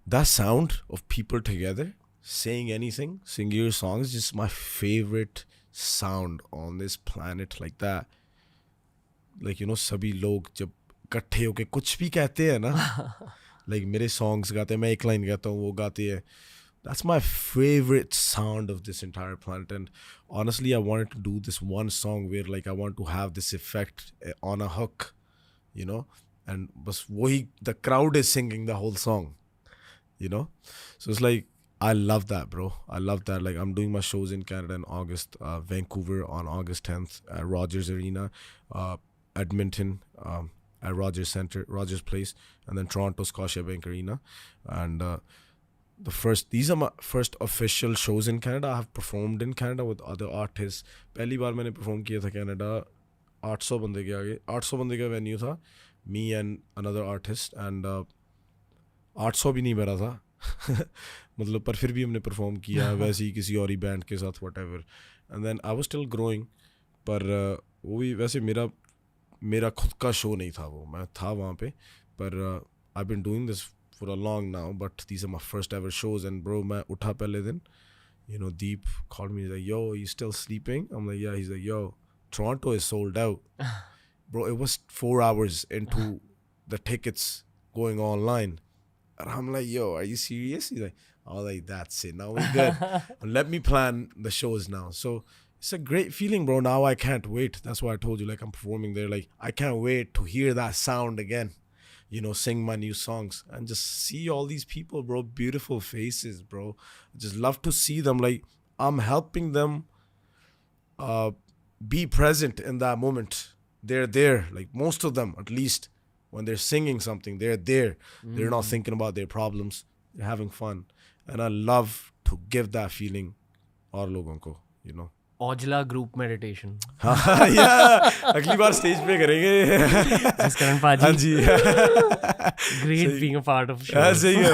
that sound of people together saying anything, singing your songs, just my favorite sound on this planet. Like that, like you know, सभी लोग जब इकट्ठे होके कुछ भी कहते हैं ना, like मेरे songs गाते हैं, मैं एक line गाता हूँ, वो गाते हैं. That's my favorite sound of this entire planet. And honestly, I wanted to do this one song where like I want to have this effect on a hook, you know. And bas wahi, the crowd is singing the whole song, you know. So it's like I love that, bro. I love that. Like I'm doing my shows in Canada in August, Vancouver on August 10th at Rogers Arena, Edmonton at Rogers Centre, Rogers Place, and then Toronto Scotiabank Arena. And these are my first official shows in Canada. I have performed in Canada with other artists. पहली बार मैंने perform किया था Canada 800 बंदे के आगे. 800 बंदे का venue था, me and another artist, and 800 भी नहीं भरा था मतलब, पर फिर भी हमने परफॉर्म किया वैसे ही किसी और ही बैंड के साथ whatever. And then I was still growing, पर वो भी वैसे मेरा खुद का शो नहीं था वो, मैं था वहाँ पे, पर I've been doing this for a long now, but these are my first ever shows. And bro, मैं उठा पहले दिन, you know, Deep called me, he's like, yo, you still sleeping? I'm like, yeah. He's like, yo, Toronto is sold out. Bro, it was 4 hours into the tickets going online. And I'm like, yo, are you serious? He's like, oh, like, that's it. Now we're good. Let me plan the shows now. So it's a great feeling, bro. Now I can't wait. That's why I told you, like, I'm performing there. Like, I can't wait to hear that sound again. You know, sing my new songs and just see all these people, bro. Beautiful faces, bro. I just love to see them. Like, I'm helping them be present in that moment. They're there, like most of them, at least when they're singing something, they're there. They're not thinking about their problems. They're having fun. And I love to give that feeling और लोगों को, you know. Aujla group meditation. अगली बार stage पे करेंगे. करण पाजी. हाँ जी. Great being a part of show. सही है.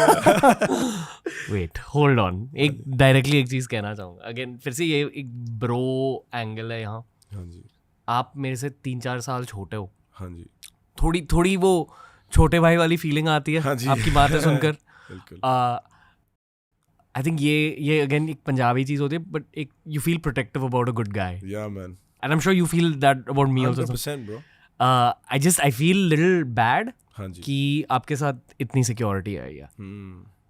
वेट होल्ड ऑन, एक डायरेक्टली एक चीज कहना चाहूंगा अगेन, फिर से ये एक ब्रो एंगल है यहाँ. हाँ जी. आप मेरे से 3-4 साल छोटे हो. हाँ जी. थोड़ी वो छोटे भाई वाली फीलिंग आती है. हाँ जी. आपकी बातें सुनकर. बिल्कुल. आई थिंक ये अगेन एक पंजाबी चीज होती है, बट एक you feel protective about a good guy. Yeah, man. And I am sure you feel that about me also. 100%, bro. I feel little bad हाँ जी. कि आपके साथ इतनी सिक्योरिटी है या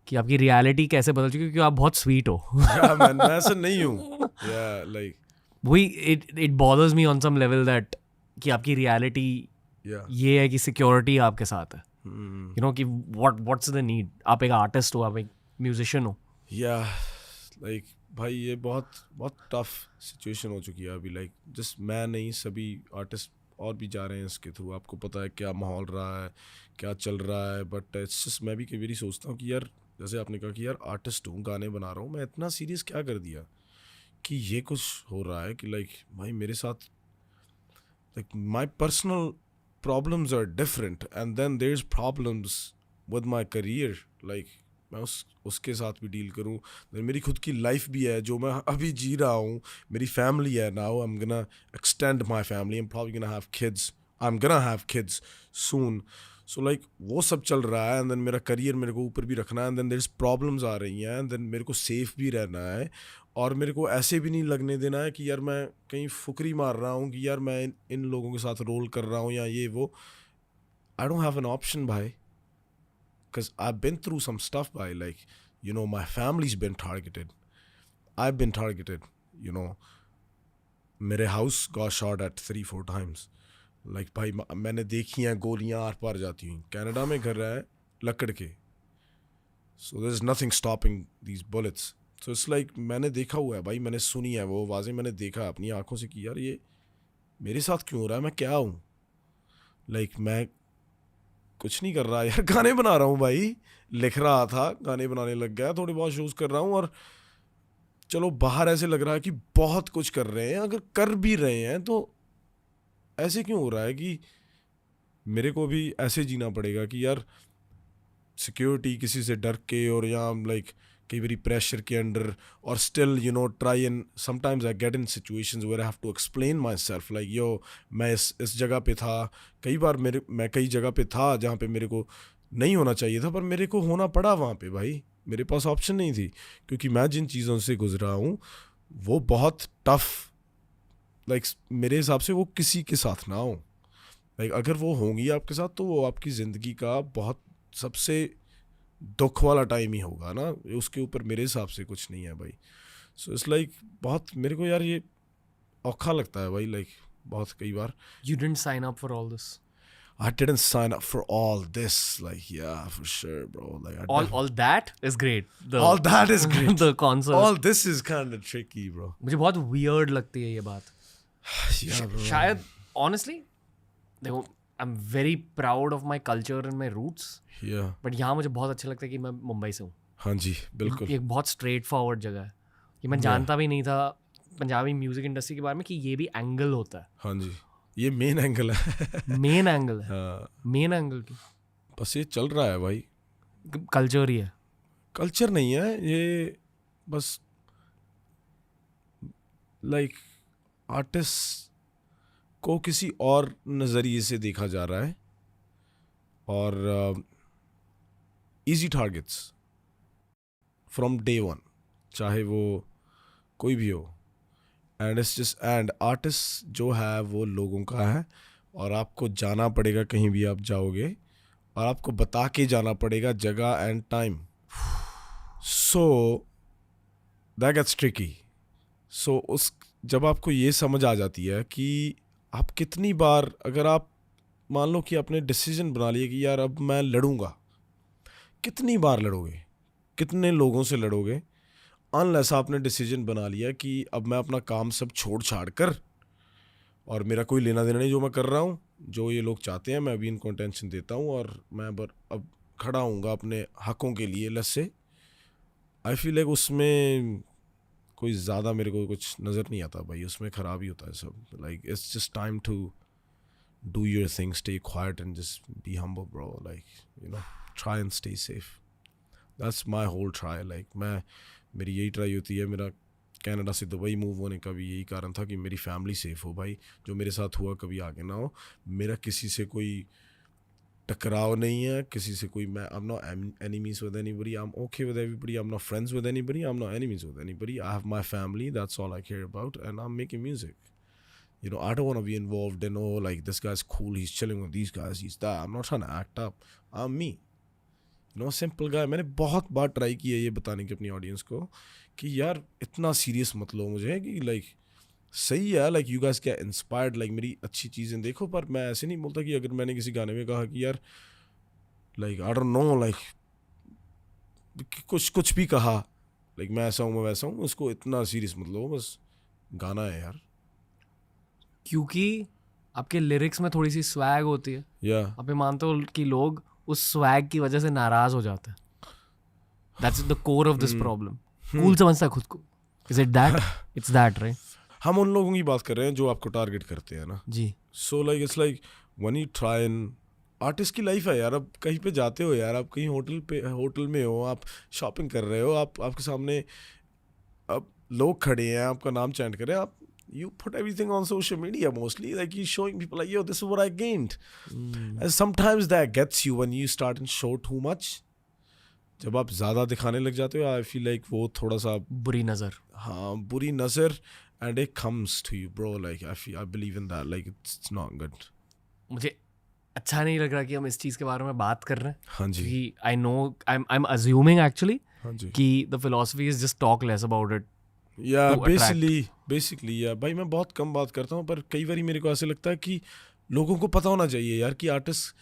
कि आपकी रियलिटी कैसे बदल चुकी है, क्योंकि आप बहुत स्वीट हो. Yeah, man, मैं ऐसा नहीं हूँ. Yeah, like. वही it bothers me on some level that कि आपकी रियलिटी ये है कि सिक्योरिटी आपके साथ है. यू नो कि व्हाट्स द नीड. आप एक आर्टिस्ट हो, आप एक म्यूजिशियन हो. Yeah, like भाई ये बहुत टफ सिचुएशन हो चुकी है अभी. लाइक जस्ट मैं नहीं, सभी आर्टिस्ट और भी जा रहे हैं इसके थ्रू. आपको पता है क्या माहौल रहा है, क्या चल रहा है. बट इट्स जस्ट मैं भी कई बार सोचता हूँ कि यार, जैसे आपने कहा कि यार आर्टिस्ट हूँ, गाने बना रहा हूँ, मैं इतना सीरियस क्या कर दिया कि ये कुछ हो रहा है कि लाइक भाई मेरे साथ like my personal problems are different, and then there is problems with my career. Like मैं उसके साथ भी डील करूँ, मेरी खुद की लाइफ भी है जो मैं अभी जी रहा हूँ, मेरी फैमिली है, now I am gonna extend my family, I am probably gonna have kids soon, so like वो सब चल रहा है, एंड देन मेरा करियर मेरे को ऊपर भी रखना है, and then there is problems आ रही हैं, एंड देन मेरे को सेफ भी रहना है, और मेरे को ऐसे भी नहीं लगने देना है कि यार मैं कहीं फुकरी मार रहा हूँ कि यार मैं इन लोगों के साथ रोल कर रहा हूँ या ये वो. I don't have an option, bhai, because I've been through some stuff, bhai, like, you know, my family's been targeted, I've been targeted, you know, मेरे house got shot at 3-4 times. Like, भाई मैंने देखी हैं गोलियां are पार जाती हुई. Canada में घर है लकड़ के, so there's nothing stopping these bullets. So it's like मैंने देखा हुआ है भाई, मैंने सुनी है वो आवाज़ें, मैंने देखा अपनी आंखों से कि यार ये मेरे साथ क्यों हो रहा है, मैं क्या हूँ. Like, मैं कुछ नहीं कर रहा यार, गाने बना रहा हूँ भाई, लिख रहा था, गाने बनाने लग गया, थोड़े बहुत शोज कर रहा हूँ, और चलो बाहर ऐसे लग रहा है कि बहुत कुछ कर रहे हैं, अगर कर भी रहे हैं तो ऐसे क्यों हो रहा है कि मेरे को भी ऐसे जीना पड़ेगा कि यार सिक्योरिटी किसी से डर के, और यहाँ लाइक कई बारी प्रेशर के अंडर, और still you know try and sometimes I get in situations where I have to explain myself, like yo मैं इस जगह पे था, कई बार मैं कई जगह पे था जहाँ पे मेरे को नहीं होना चाहिए था, पर मेरे को होना पड़ा वहाँ पे भाई, मेरे पास ऑप्शन नहीं थी, क्योंकि मैं जिन चीज़ों से गुजरा हूँ वो बहुत टफ, लाइक मेरे हिसाब से वो किसी के साथ ना हो, लाइक अगर वो होंगी आपके साथ तो वो आपकी ज़िंदगी का बहुत सबसे दुख वाला टाइम ही होगा ना, उसके ऊपर मेरे हिसाब से कुछ नहीं है भाई. सो इट्स लाइक बहुत मेरे को यार ये औखा लगता है भाई, लाइक बहुत कई बार. You didn't sign up for all this. I didn't sign up for all this, like, yeah, for sure, bro. Like, All that is great. all that is great. The concert. All this is kind of tricky, bro. मुझे बहुत weird लगती है ये बात. Yeah, bro. शायद honestly, देखो, I'm very proud of my culture and my roots. Yeah. But यहाँ मुझे बहुत अच्छा लगता है कि मैं मुंबई से हूँ. हाँ जी, बिल्कुल. ये एक बहुत स्ट्रेट फॉरवर्ड जगह है. ये मैं जानता भी नहीं था पंजाबी म्यूजिक इंडस्ट्री के बारे में कि ये भी एंगल होता है. हाँ जी, ये मेन एंगल है. मेन एंगल है. हाँ. मेन एंगल की बस ये चल रहा है भाई. कल्चर ही है. कल्चर नहीं है ये, बस लाइक आर्टिस्ट को किसी और नज़रिए से देखा जा रहा है, और easy targets from day one, चाहे वो कोई भी हो, and it's just and artist जो है वो लोगों का है, और आपको जाना पड़ेगा कहीं भी आप जाओगे, और आपको बता के जाना पड़ेगा जगह and time. So that gets tricky. So उस जब आपको ये समझ आ जाती है कि आप कितनी बार, अगर आप मान लो कि आपने डिसीजन बना लिया कि यार अब मैं लड़ूंगा, कितनी बार लड़ोगे, कितने लोगों से लड़ोगे, अनलेस आपने डिसीजन बना लिया कि अब मैं अपना काम सब छोड़ छाड़ कर, और मेरा कोई लेना देना नहीं जो मैं कर रहा हूँ, जो ये लोग चाहते हैं मैं अभी इनको अटेंशन देता हूँ, और मैं अब खड़ा हूँगा अपने हकों के लिए. Let's say I feel like उसमें कोई ज़्यादा मेरे को कुछ नज़र नहीं आता भाई, उसमें ख़राब ही होता है सब. Like it's just time to do your thing, stay quiet and just be humble bro, like you know, try and stay safe. That's my whole try. Like मेरी यही ट्राई होती है. मेरा कनाडा से दुबई मूव होने का भी यही कारण था कि मेरी फैमिली सेफ हो भाई, जो मेरे साथ हुआ कभी आगे ना हो. मेरा किसी से कोई टकराव नहीं है, किसी से कोई, मैं I'm not enemies with anybody, I'm okay with everybody, I'm not friends with anybody, I'm not enemies with anybody. I have my family, that's all I care about, and I'm making music. You know, I don't want to be involved in, oh, like this guy's cool, he's chilling with these guys, he's that. I'm not trying to act up. I'm me. You know, simple guy. मैंने बहुत बार try किया ये बताने की अपनी audience को कि यार इतना सीरियस मत लो मुझे, कि लाइक सही है, like you guys get inspired, like मेरी अच्छी चीज़ें देखो, पर मैं ऐसे नहीं बोलता कि अगर मैंने किसी गाने में कहा कि यार like I don't know, like कुछ भी कहा, लाइक मैं ऐसा हूँ मैं वैसा हूँ, उसको इतना सीरियस मत लो, बस गाना है यार. क्योंकि आपके लिरिक्स में थोड़ी सी स्वैग होती है. आप ये मानते हो कि लोग उस स्वैग की वजह से नाराज हो जाते हैं. That's the core of this problem. Cool समझता है खुद को. Is it that? It's that, right? हम उन लोगों की बात कर रहे हैं जो आपको टारगेट करते हैं ना जी. So like it's like when you try and artist की लाइफ है यार. अब कहीं पे जाते हो यार, आप कहीं होटल में हो, आप शॉपिंग कर रहे हो, आपके सामने अब लोग खड़े हैं, आपका नाम चैंट करें, आप you put everything on social media mostly, like you showing people like, yo, this is what I gained. And sometimes that gets you when you start and show too much. जब आप ज़्यादा दिखाने लग जाते हो, I feel like वो थोड़ा सा बुरी नज़र. हाँ, बुरी नज़र, and it comes to you, bro. Like I believe in that. Like it's not good. मुझे अच्छा नहीं लग रहा कि हम इस चीज़ के बारे में बात कर रहे हैं. हाँ जी. क्योंकि I know I'm assuming actually हाँ जी. कि the philosophy is just talk less about it. या to attract. बेसिकली या भाई मैं बहुत कम बात करता हूँ, पर कई बार मेरे को ऐसे लगता है कि लोगों को पता होना चाहिए यार कि आर्टिस्ट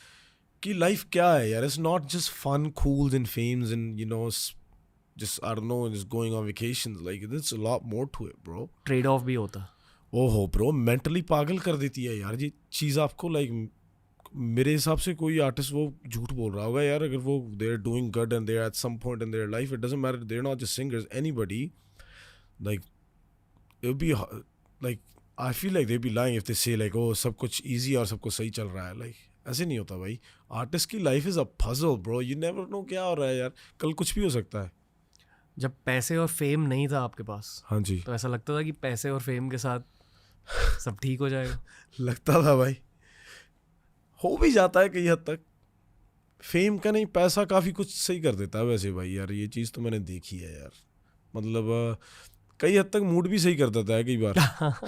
की लाइफ क्या है यार. It's not just fun, cools and fames and you know just I don't know just going on vacations. Like it's a lot more to it bro. Trade off भी होता. ओहो ब्रो, मेंटली पागल कर देती है यार ये चीज़ आपको. लाइक मेरे हिसाब से कोई आर्टिस्ट वो झूठ बोल रहा होगा यार, अगर वो they are doing good and they are at some point in their life, it doesn't matter, they are not just singers, anybody. Like it would be like I feel like they'd be lying if they say like oh सब कुछ easy और सब कुछ सही चल रहा है. Like ऐसे नहीं होता भाई. आर्टिस्ट की life is a puzzle bro. You never know क्या हो रहा है यार, कल कुछ भी हो सकता है. जब पैसे और फेम नहीं था आपके पास, हाँ जी. तो ऐसा लगता था कि पैसे और फेम के साथ सब ठीक हो जाएगा. लगता था भाई, हो भी जाता है कई हद तक. फेम का नहीं, पैसा काफ़ी कुछ सही कर देता है वैसे भाई यार. ये चीज़ तो मैंने देखी है यार. मतलब कई हद तक मूड भी सही कर देता है कई बार.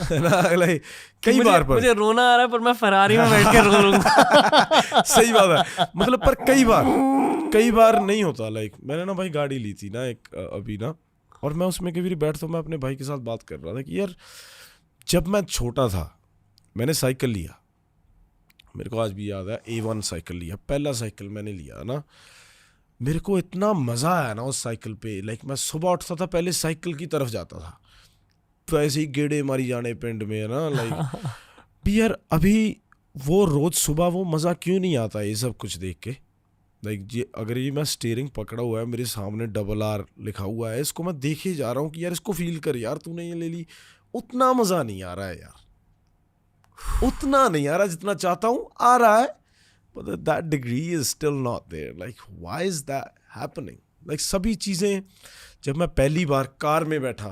है ना, लाइक कई बार. पर मुझे रोना आ रहा है, पर मैं फरारी में बैठ के रो लूंगा. सही बात है. मतलब पर कई बार नहीं होता. लाइक मैंने ना भाई गाड़ी ली थी ना एक अभी ना, और मैं उसमें कभी भी बैठता हूँ, मैं अपने भाई के साथ बात कर रहा था कि यार जब मैं छोटा था मैंने साइकिल लिया. मेरे को आज भी याद है, A1 साइकिल लिया, पहला साइकिल मैंने लिया ना. मेरे को इतना मज़ा आया ना उस साइकिल पे. लाइक मैं सुबह उठता था, पहले साइकिल की तरफ जाता था, तो ऐसे ही गेड़े मारी जाने पिंड में है ना. लाइक भी यार अभी वो रोज़ सुबह वो मज़ा क्यों नहीं आता ये सब कुछ देख के. लाइक ये अगर ये मैं स्टीयरिंग पकड़ा हुआ है, मेरे सामने RRR लिखा हुआ है, इसको मैं देखे जा रहा हूँ कि यार इसको फील कर यार, तूने ये ले ली. उतना मज़ा नहीं आ रहा है यार, उतना नहीं आ रहा जितना चाहता हूँ. आ रहा है, but that degree is still not there. Like why is that happening? Like सभी चीज़ें, जब मैं पहली बार कार में बैठा,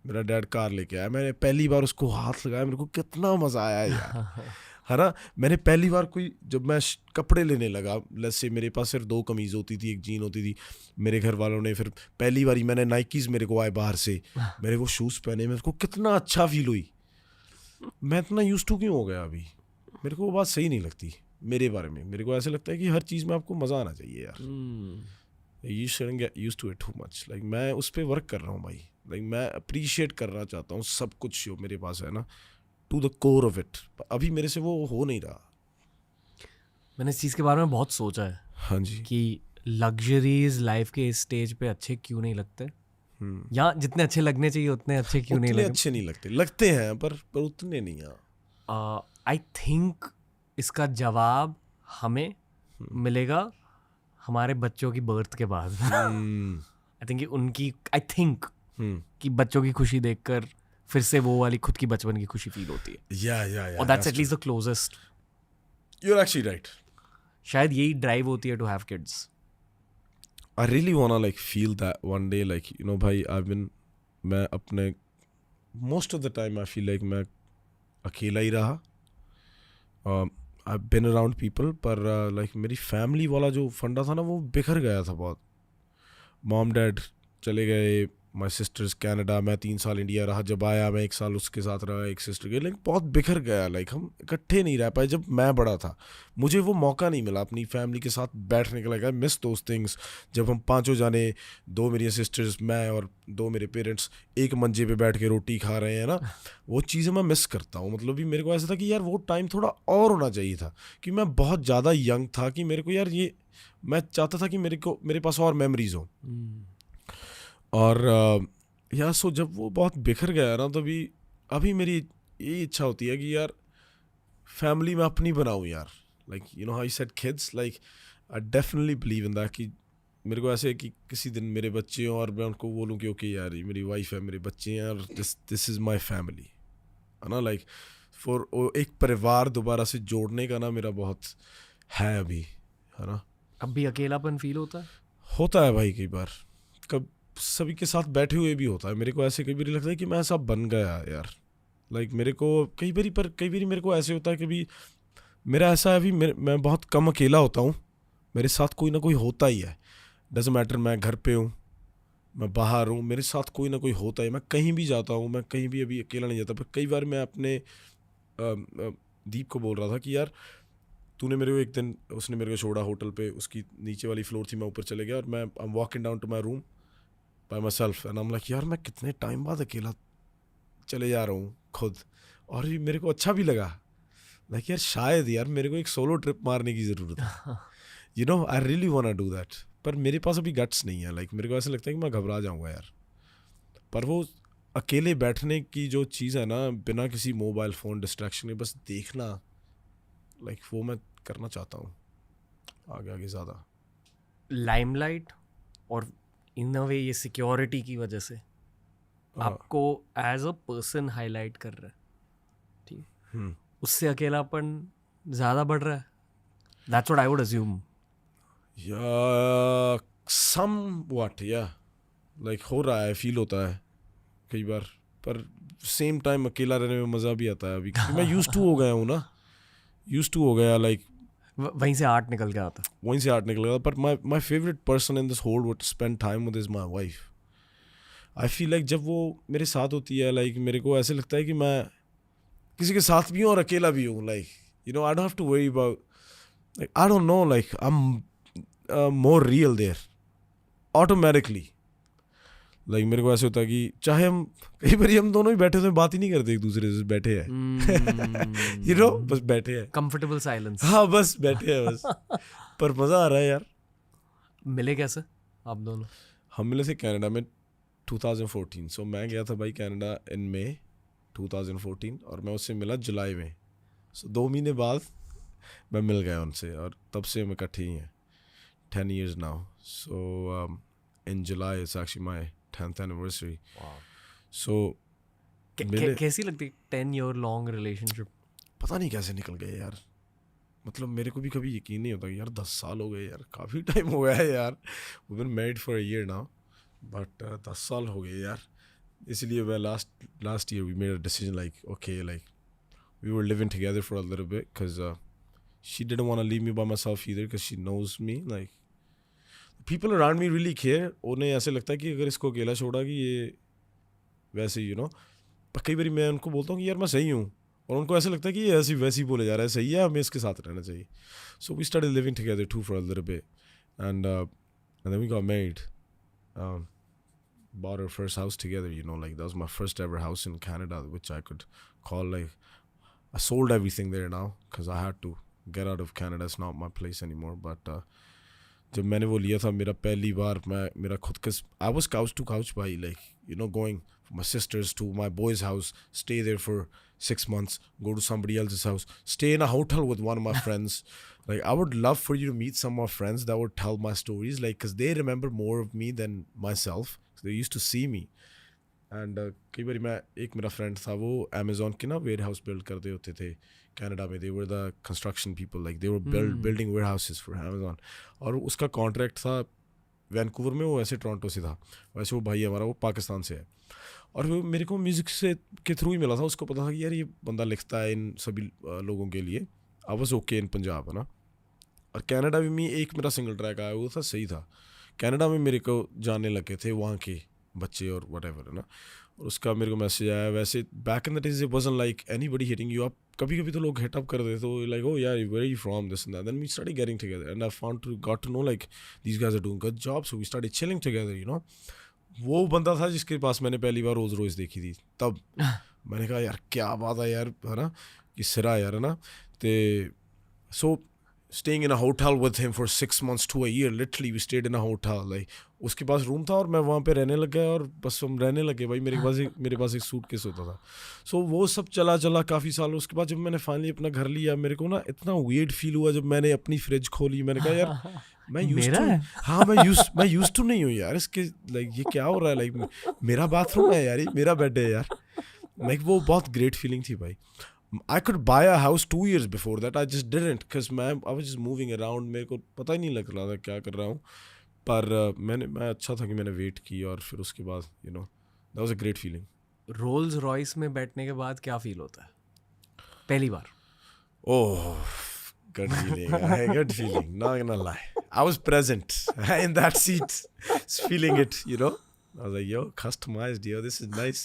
मेरा डैड कार लेके आया, मैंने पहली बार उसको हाथ लगाया, मेरे को कितना मज़ा आया यार. है ना. मैंने पहली बार जब मैं कपड़े लेने लगा, जैसे मेरे पास सिर्फ 2 कमीज़ होती थी, एक जीन होती थी. मेरे घर वालों ने फिर पहली बार मैंने नाइकीज़ मेरे को आए बाहर से, मेरे वो शूज़ पहने, मेरे को कितना अच्छा फील हुई. मैं इतना यूज टू क्यों हो गया अभी. मेरे को वो बात सही नहीं लगती मेरे बारे में. मेरे को ऐसे लगता है कि हर चीज़ में आपको मज़ा आना चाहिए यार. You shouldn't get used to it too much. Like मैं उस पर वर्क कर रहा हूँ भाई. लाइक मैं अप्रिशिएट करना चाहता हूँ सब कुछ जो मेरे पास है ना, to the core of it. अभी मेरे से वो हो नहीं रहा. मैंने इस चीज़ के बारे में बहुत सोचा है. हाँ जी. कि लग्जरीज लाइफ के इस स्टेज पे अच्छे क्यों नहीं लगते, या जितने अच्छे लगने चाहिए उतने अच्छे क्यों नहीं लगते. अच्छे नहीं लगते हैं, पर उतने नहीं. आई थिंक इसका जवाब हमें मिलेगा हमारे बच्चों की बर्थ के बाद. आई थिंक कि बच्चों की खुशी देखकर फिर से वो वाली खुद की बचपन की खुशी फील होती है. या और that's at least the closest. You are actually right. शायद यही ड्राइव होती है to have kids. I really wanna like feel that one day, like you know भाई मैं अपने most of the time I feel like मैं अकेला ही रहा. I've been around people, पर like मेरी family वाला जो फंडा था ना वो बिखर गया था बहुत. Mom Dad चले गए, my sisters Canada, मैं 3 साल इंडिया रहा, जब आया मैं 1 साल उसके साथ रहा, एक सिस्टर के. लाइक बहुत बिखर गया. लाइक हम इकट्ठे नहीं रह पाए. जब मैं बड़ा था मुझे वो मौका नहीं मिला अपनी फैमिली के साथ बैठने का. लगा मिस दोज थिंग्स. जब हम 5 जाने, 2 मेरी सिस्टर्स, मैं और 2 मेरे पेरेंट्स एक मंजे पे बैठ के रोटी खा रहे हैं ना, वो चीज़ें मैं मिस करता हूँ. मतलब भी मेरे को ऐसा था कि यार वो टाइम थोड़ा और होना चाहिए था, कि मैं बहुत ज़्यादा यंग था, कि मेरे को यार ये मैं चाहता था कि मेरे पास और मेमोरीज हो. और यार सो जब वो बहुत बिखर गया ना, तो अभी मेरी यही इच्छा होती है कि यार फैमिली में अपनी बनाऊँ यार. Like you know how you said kids, like I definitely believe in that. कि मेरे को ऐसे है कि किसी दिन मेरे बच्चे हों और मैं उनको बोलूँ कि ओके यार ये मेरी वाइफ है, मेरे बच्चे हैं, और दिस इज़ माई फैमिली, है ना. लाइक फॉर एक परिवार दोबारा से जोड़ने का ना मेरा बहुत है अभी, है ना. अब भी अकेलापन फील होता है भाई कई बार, कब सभी के साथ बैठे हुए भी होता है. मेरे को ऐसे कई बार लगता है कि मैं ऐसा बन गया यार. लाइक मेरे को कई बार मेरे को ऐसे होता है कि भी मेरा ऐसा है, अभी मैं बहुत कम अकेला होता हूँ. मेरे साथ कोई ना कोई होता ही है. डजंट मैटर मैं घर पे हूँ, मैं बाहर हूँ, मेरे साथ कोई ना कोई होता है. मैं कहीं भी जाता हूँ, मैं कहीं भी अभी अकेला नहीं जाता. पर कई बार मैं अपने दीप को बोल रहा था कि यार तूने मेरे को एक दिन, उसने मेरे को छोड़ा होटल पे, उसकी नीचे वाली फ्लोर थी, मैं ऊपर चले गया और मैं I am walking down to my room by myself and I am like यार मैं कितने टाइम बाद अकेला चले जा रहा हूँ खुद. और ये मेरे को अच्छा भी लगा. लाइक यार शायद यार मेरे को एक सोलो ट्रिप मारने की ज़रूरत है. You know I really want to do that. पर मेरे पास अभी गट्स नहीं है. लाइक मेरे को ऐसा लगता है कि मैं घबरा जाऊँगा यार. पर वो अकेले बैठने की जो चीज़ है ना, बिना किसी मोबाइल फ़ोन डिस्ट्रैक्शन के बस देखना, लाइक वो मैं करना चाहता हूँ आगे ज़्यादा. लाइमलाइट और इन अ वे ये सिक्योरिटी की वजह से आपको एज अ पर्सन हाईलाइट कर रहा है, ठीक. उससे अकेलापन ज़्यादा बढ़ रहा है. That's what I would assume. या समवॉट या लाइक हो रहा है, फील होता है कई बार. पर सेम टाइम अकेला रहने में मज़ा भी आता है अभी, क्योंकि मैं यूज्ड टू हो गया हूँ ना. लाइक वहीं से आर्ट निकल के आता. पर my favourite person in this whole would spend time with is my wife. I feel like जब वो मेरे साथ होती है, लाइक मेरे को ऐसे लगता है कि मैं किसी के साथ भी हूँ और अकेला भी हूँ. Like you know I don't have to worry about, like I don't know, like I am more real there automatically. Like मेरे को ऐसे होता है कि चाहे हम कई बार हम दोनों ही बैठे तो बात ही नहीं करते एक दूसरे से, बैठे हैं यू नो, बस बैठे हैं, कंफर्टेबल साइलेंस. हाँ बस बैठे हैं बस. पर मज़ा आ रहा है यार. मिले कैसे आप दोनों? हम मिले थे कनाडा में 2014. सो मैं गया था भाई कनाडा इन मई 2014 और मैं उससे मिला जुलाई में. सो 2 महीने बाद मैं मिल गया उनसे और तब से हम इकट्ठे ही हैं. 10 years now. So in July it's actually my 10th anniversary. Wow. So कैसी लगती 10-year long relationship? पता नहीं कैसे निकल गए यार. मतलब मेरे को भी कभी यकीन नहीं होता कि यार 10 साल हो गए यार, काफ़ी टाइम हो गया है यार. We've been married for a year now, but 10 साल हो गए यार. इसलिए मैं last year we made a decision like okay, like we were living together for a little bit because she didn't want to leave me by myself either because she knows me. Like people around me really care. उन्हें ऐसे लगता है कि अगर इसको अकेला छोड़ा कि ये वैसे यू नो. पर कई बार मैं उनको बोलता हूँ कि यार मैं सही हूँ और उनको ऐसा लगता है कि ये ऐसे वैसे ही बोले जा रहा है, सही है, हमें इसके साथ रहना चाहिए. So we started living together too for a little bit and then we got married. Bought our first house together, you know, like that was my first ever house in Canada, which I could call like, I sold everything there now because I had to get out of Canada. It's not my place anymore. But जब मैंने वो लिया था मेरा पहली बार, मैं मेरा खुद का, I was couch to couch भाई, like you know, going from my sister's to my boy's house, stay there for 6 months, go to somebody else's house, stay in a hotel with one of my friends. Like I would love for you to meet some of my friends that would tell my stories, like because they remember more of me than myself. They used to see me. And कई बार मैं, एक मेरा friend था वो Amazon के ना ware house build करते होते थे कनाडा में. they were the construction people, like they were building warehouses for Amazon. और उसका कॉन्ट्रैक्ट था वैनकूवर में, वो ऐसे टोरंटो से था. वैसे वो भाई हमारा वो पाकिस्तान से है और वो मेरे को म्यूज़िक से के थ्रू ही मिला था. उसको पता था कि यार ये बंदा लिखता है इन सभी लोगों के लिए. I was okay in Punjab, है ना. और कनाडा में एक मेरा सिंगल ट्रैक आया, वो था सही था. कनाडा में मेरे को जानने लगे थे वहाँ के बच्चे और व्हाटएवर, है ना. और उसका मेरे को मैसेज आया. वैसे back in the days it wasn't like anybody hitting you up. कभी कभी तो लोग हिट अप कर देते, तो लाइक ओ यार where are you from, this and that. Then we started getting together and I got to know like these guys are doing good job. So we started chilling together, you know. वो बंदा था जिसके पास मैंने पहली बार रोज़ रोज़ देखी थी. तब मैंने कहा यार क्या बात है यार, है ना, कि सिरा यार, है ना. तो सो staying in a hotel with him for 6 months to a year, literally we stayed in a hotel. Like उसके पास रूम था और मैं वहाँ पे रहने लग गया और बस हम रहने लगे भाई. मेरे पास एक सूटकेस होता था. सो वो सब चला काफ़ी साल. उसके बाद जब मैंने फाइनली अपना घर लिया, मेरे को ना इतना weird फील हुआ जब मैंने अपनी फ्रिज खोली. मैंने कहा यार मैं यूज्ड टू नहीं हूँ यार इसके, लाइक ये क्या हो रहा है, लाइक मेरा बाथरूम है यार, ये मेरा बेड है यार. लाइक वो बहुत ग्रेट फीलिंग थी भाई. I could buy a house 2 years before that. I just didn't because I was just moving around. मेरे को पता ही नहीं लग रहा था क्या कर रहा हूँ. पर मैं अच्छा था कि मैंने वेट की और फिर उसके बाद that was a great feeling. Rolls Royce में बैठने के बाद क्या फील होता है पहली बार? Oh, good feeling. Good feeling. Not gonna lie. I was present in that seat, feeling it. I was like, yo, customized, yo, this is nice.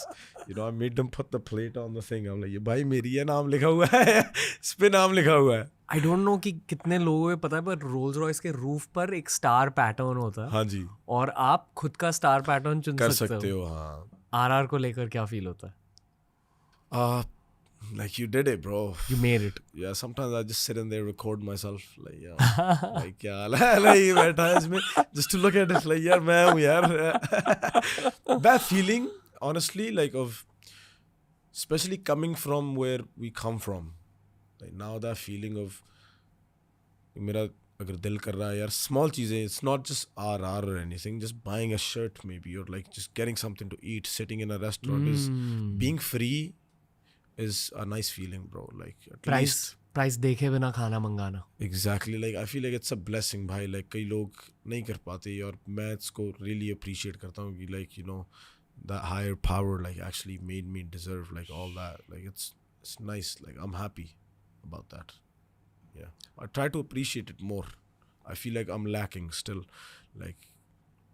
I made them put the plate on the thing. I'm like, ये भाई मेरी है नाम लिखा हुआ है, इस पे नाम लिखा हुआ है. आई डोंट नो कि कितने लोगों को पता है पर रोल्स रॉयस के रूफ पर एक स्टार पैटर्न होता है. हाँ जी. और आप खुद का स्टार पैटर्न चुन कर सकते हो. हाँ. आरआर को लेकर क्या फील होता है? Like you did it, bro. You made it. Yeah, sometimes I just sit in there, record myself, like yeah, like क्या like बैठा है इसमें, just to look at it, like यार मैं हूँ यार. That feeling, honestly, like of, especially coming from where we come from, like now that feeling of मेरा अगर दिल कर रहा है यार small चीजें, it's not just RR or anything, just buying a shirt maybe or like just getting something to eat, sitting in a restaurant is being free. Is a nice feeling, bro. Like at least price देखे बिना खाना मंगाना. Exactly. Like I feel like it's a blessing, भाई. Like कई लोग नहीं कर पाते और मैं इसको really appreciate करता हूँ कि like that higher power like actually made me deserve like all that. Like it's nice. Like I'm happy about that. Yeah. I try to appreciate it more. I feel like I'm lacking still. Like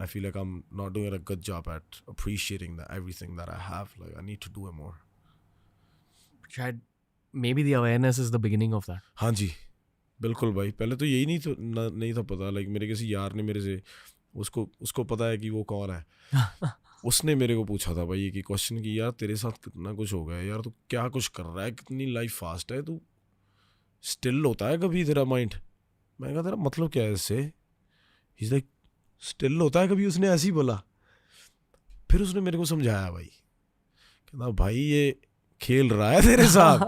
I feel like I'm not doing a good job at appreciating everything that I have. Like I need to do it more. शायद maybe the awareness is the beginning of that. हाँ जी, बिल्कुल भाई. पहले तो यही नहीं था पता. लाइक मेरे किसी यार ने मेरे से उसको पता है कि वो कौन है. उसने मेरे को पूछा था भाई एक क्वेश्चन कि यार तेरे साथ कितना कुछ हो गया यार, तू क्या कुछ कर रहा है, कितनी लाइफ फास्ट है, तू स्टिल होता है कभी तेरा माइंड. मैं कहा तेरा मतलब क्या है इससे. ही इज लाइक स्टिल होता है कभी. उसने ऐसे ही बोला. फिर उसने मेरे को समझाया भाई, कहना भाई ये खेल रहा है तेरे साथ,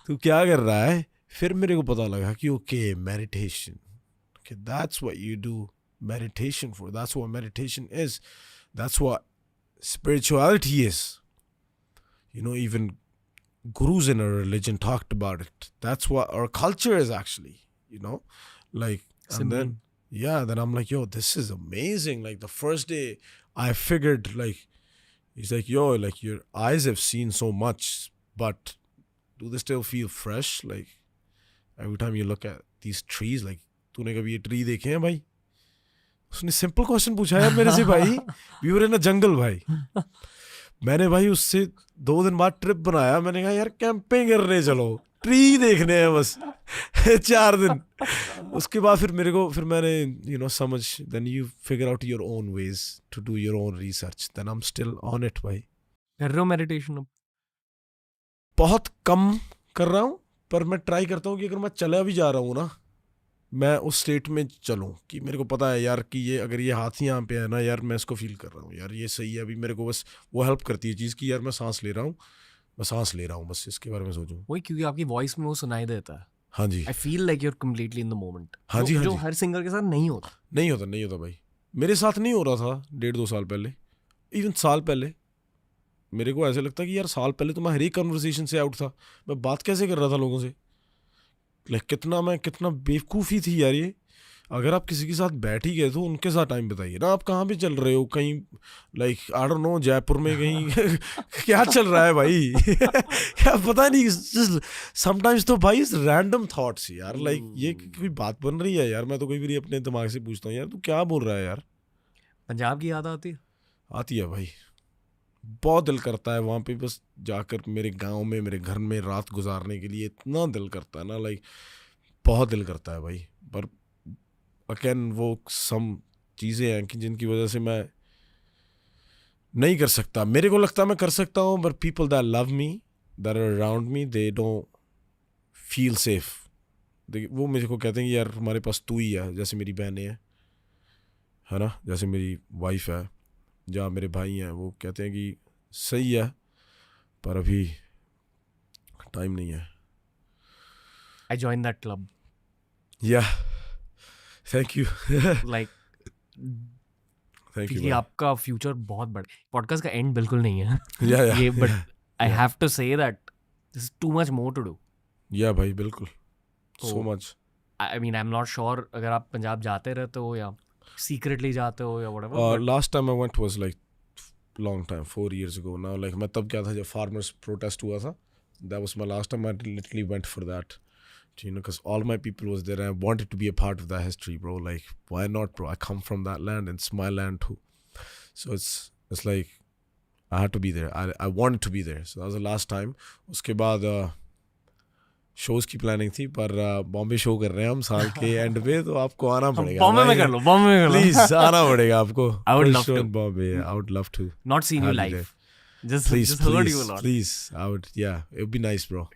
तू क्या कर रहा है. फिर मेरे को पता लगा कि okay meditation, okay, that's what you do meditation for. That's what meditation is. That's what spirituality is. Even gurus in our religion talked about it. That's what our culture is actually, like, and then I'm like, yo, this is amazing. Like the first day I figured, like, he's like, yo, like your eyes have seen so much, but do they still feel fresh? Like every time you look at these trees, like तूने कभी ये tree देखे हैं भाई. उसने simple question पूछा यार मेरे से भाई. वी वर इन अ जंगल भाई. मैंने भाई उससे 2 दिन बाद ट्रिप बनाया. मैंने कहा यार कैंपिंग करने चलो, ट्री देखने हैं बस 4 दिन. उसके बाद फिर मैंने समझ, then you figure out your own ways to do your own research. Then I'm still on it भाई. कर रहे हो मेडिटेशन अब? बहुत कम कर रहा हूँ, पर मैं ट्राई करता हूँ कि अगर मैं चला भी जा रहा हूँ ना, मैं उस स्टेट में चलूँ कि मेरे को पता है यार कि ये अगर ये हाथ यहाँ पे है ना यार, मैं इसको फील कर रहा हूँ यार, ये सही है अभी. मेरे को बस वो हेल्प करती है चीज़ कि यार मैं सांस ले रहा हूँ, बस इसके बारे में सोचूं. वही, क्योंकि आपकी वॉइस में वो सुनाई देता है. हाँ जी. I feel like you're completely in the moment. हाँ जी. जो हर सिंगर के साथ नहीं होता भाई. मेरे साथ नहीं हो रहा था 1.5-2 साल पहले, इवन साल पहले. मेरे को ऐसे लगता कि यार साल पहले तो मैं हर एक कन्वर्सेशन से आउट था. मैं बात कैसे कर रहा था लोगों से. लाइक कितना बेवकूफ़ी थी यार ये. अगर आप किसी के साथ बैठ ही गए तो उनके साथ टाइम बताइए ना. आप कहाँ पे चल रहे हो, कहीं like I don't no Jaipur में कहीं क्या चल रहा है भाई. क्या पता नहीं. समटाइम्स तो भाई रैंडम थॉट्स यार, लाइक ये कोई बात बन रही है यार. मैं तो कई बार अपने दिमाग से पूछता हूँ यार तू क्या बोल रहा है यार. पंजाब की याद आती है भाई. बहुत दिल करता है वहाँ पे बस जाकर मेरे गांव में, मेरे घर में रात गुजारने के लिए. इतना दिल करता है ना, लाइक बहुत दिल करता है भाई. पर अगेन वो सम चीज़ें हैं कि जिनकी वजह से मैं नहीं कर सकता. मेरे को लगता है मैं कर सकता हूँ, but people that love me, that are around me, they don't feel safe. वो मेरे को कहते हैं कि यार हमारे पास तू ही है. जैसे मेरी बहनें हैं, है ना, जैसे मेरी वाइफ है, जहाँ मेरे भाई हैं, वो कहते हैं कि सही है पर अभी टाइम नहीं है. I join that club. या थैंक यू. लाइक थैंक क्योंकि यू. आपका फ्यूचर बहुत बड़ा. पॉडकास्ट का एंड बिल्कुल नहीं है या ये, but I have to say that This is too much more to do. Yeah भाई बिल्कुल. So तो- much. I mean, I'm not sure अगर आप पंजाब जाते रहते हो या secretly जाते हो या whatever. but Last time I went was like long time, 4 years ago now. Like मैं तब क्या था जब farmers protest हुआ था. That was my last time. I literally went for that. You know, because all my people was there and I wanted to be a part of that history, bro. Like, why not, bro? I come from that land and it's my land too. So it's like I had to be there. I wanted to be there. So that was the last time. उसके बाद shows की planning थी पर Bombay show कर रहे हैं हम साल के एंड पे तो आपको आना पड़ेगा. बॉम्बे में कर लो, बॉम्बे में कर लो. Please आना पड़ेगा आपको. I would For love sure to. in Bombay. I would love to. Not seen you I'll be live. there. Just Please, heard please, you a lot. please. I would. Yeah, it would be nice, bro.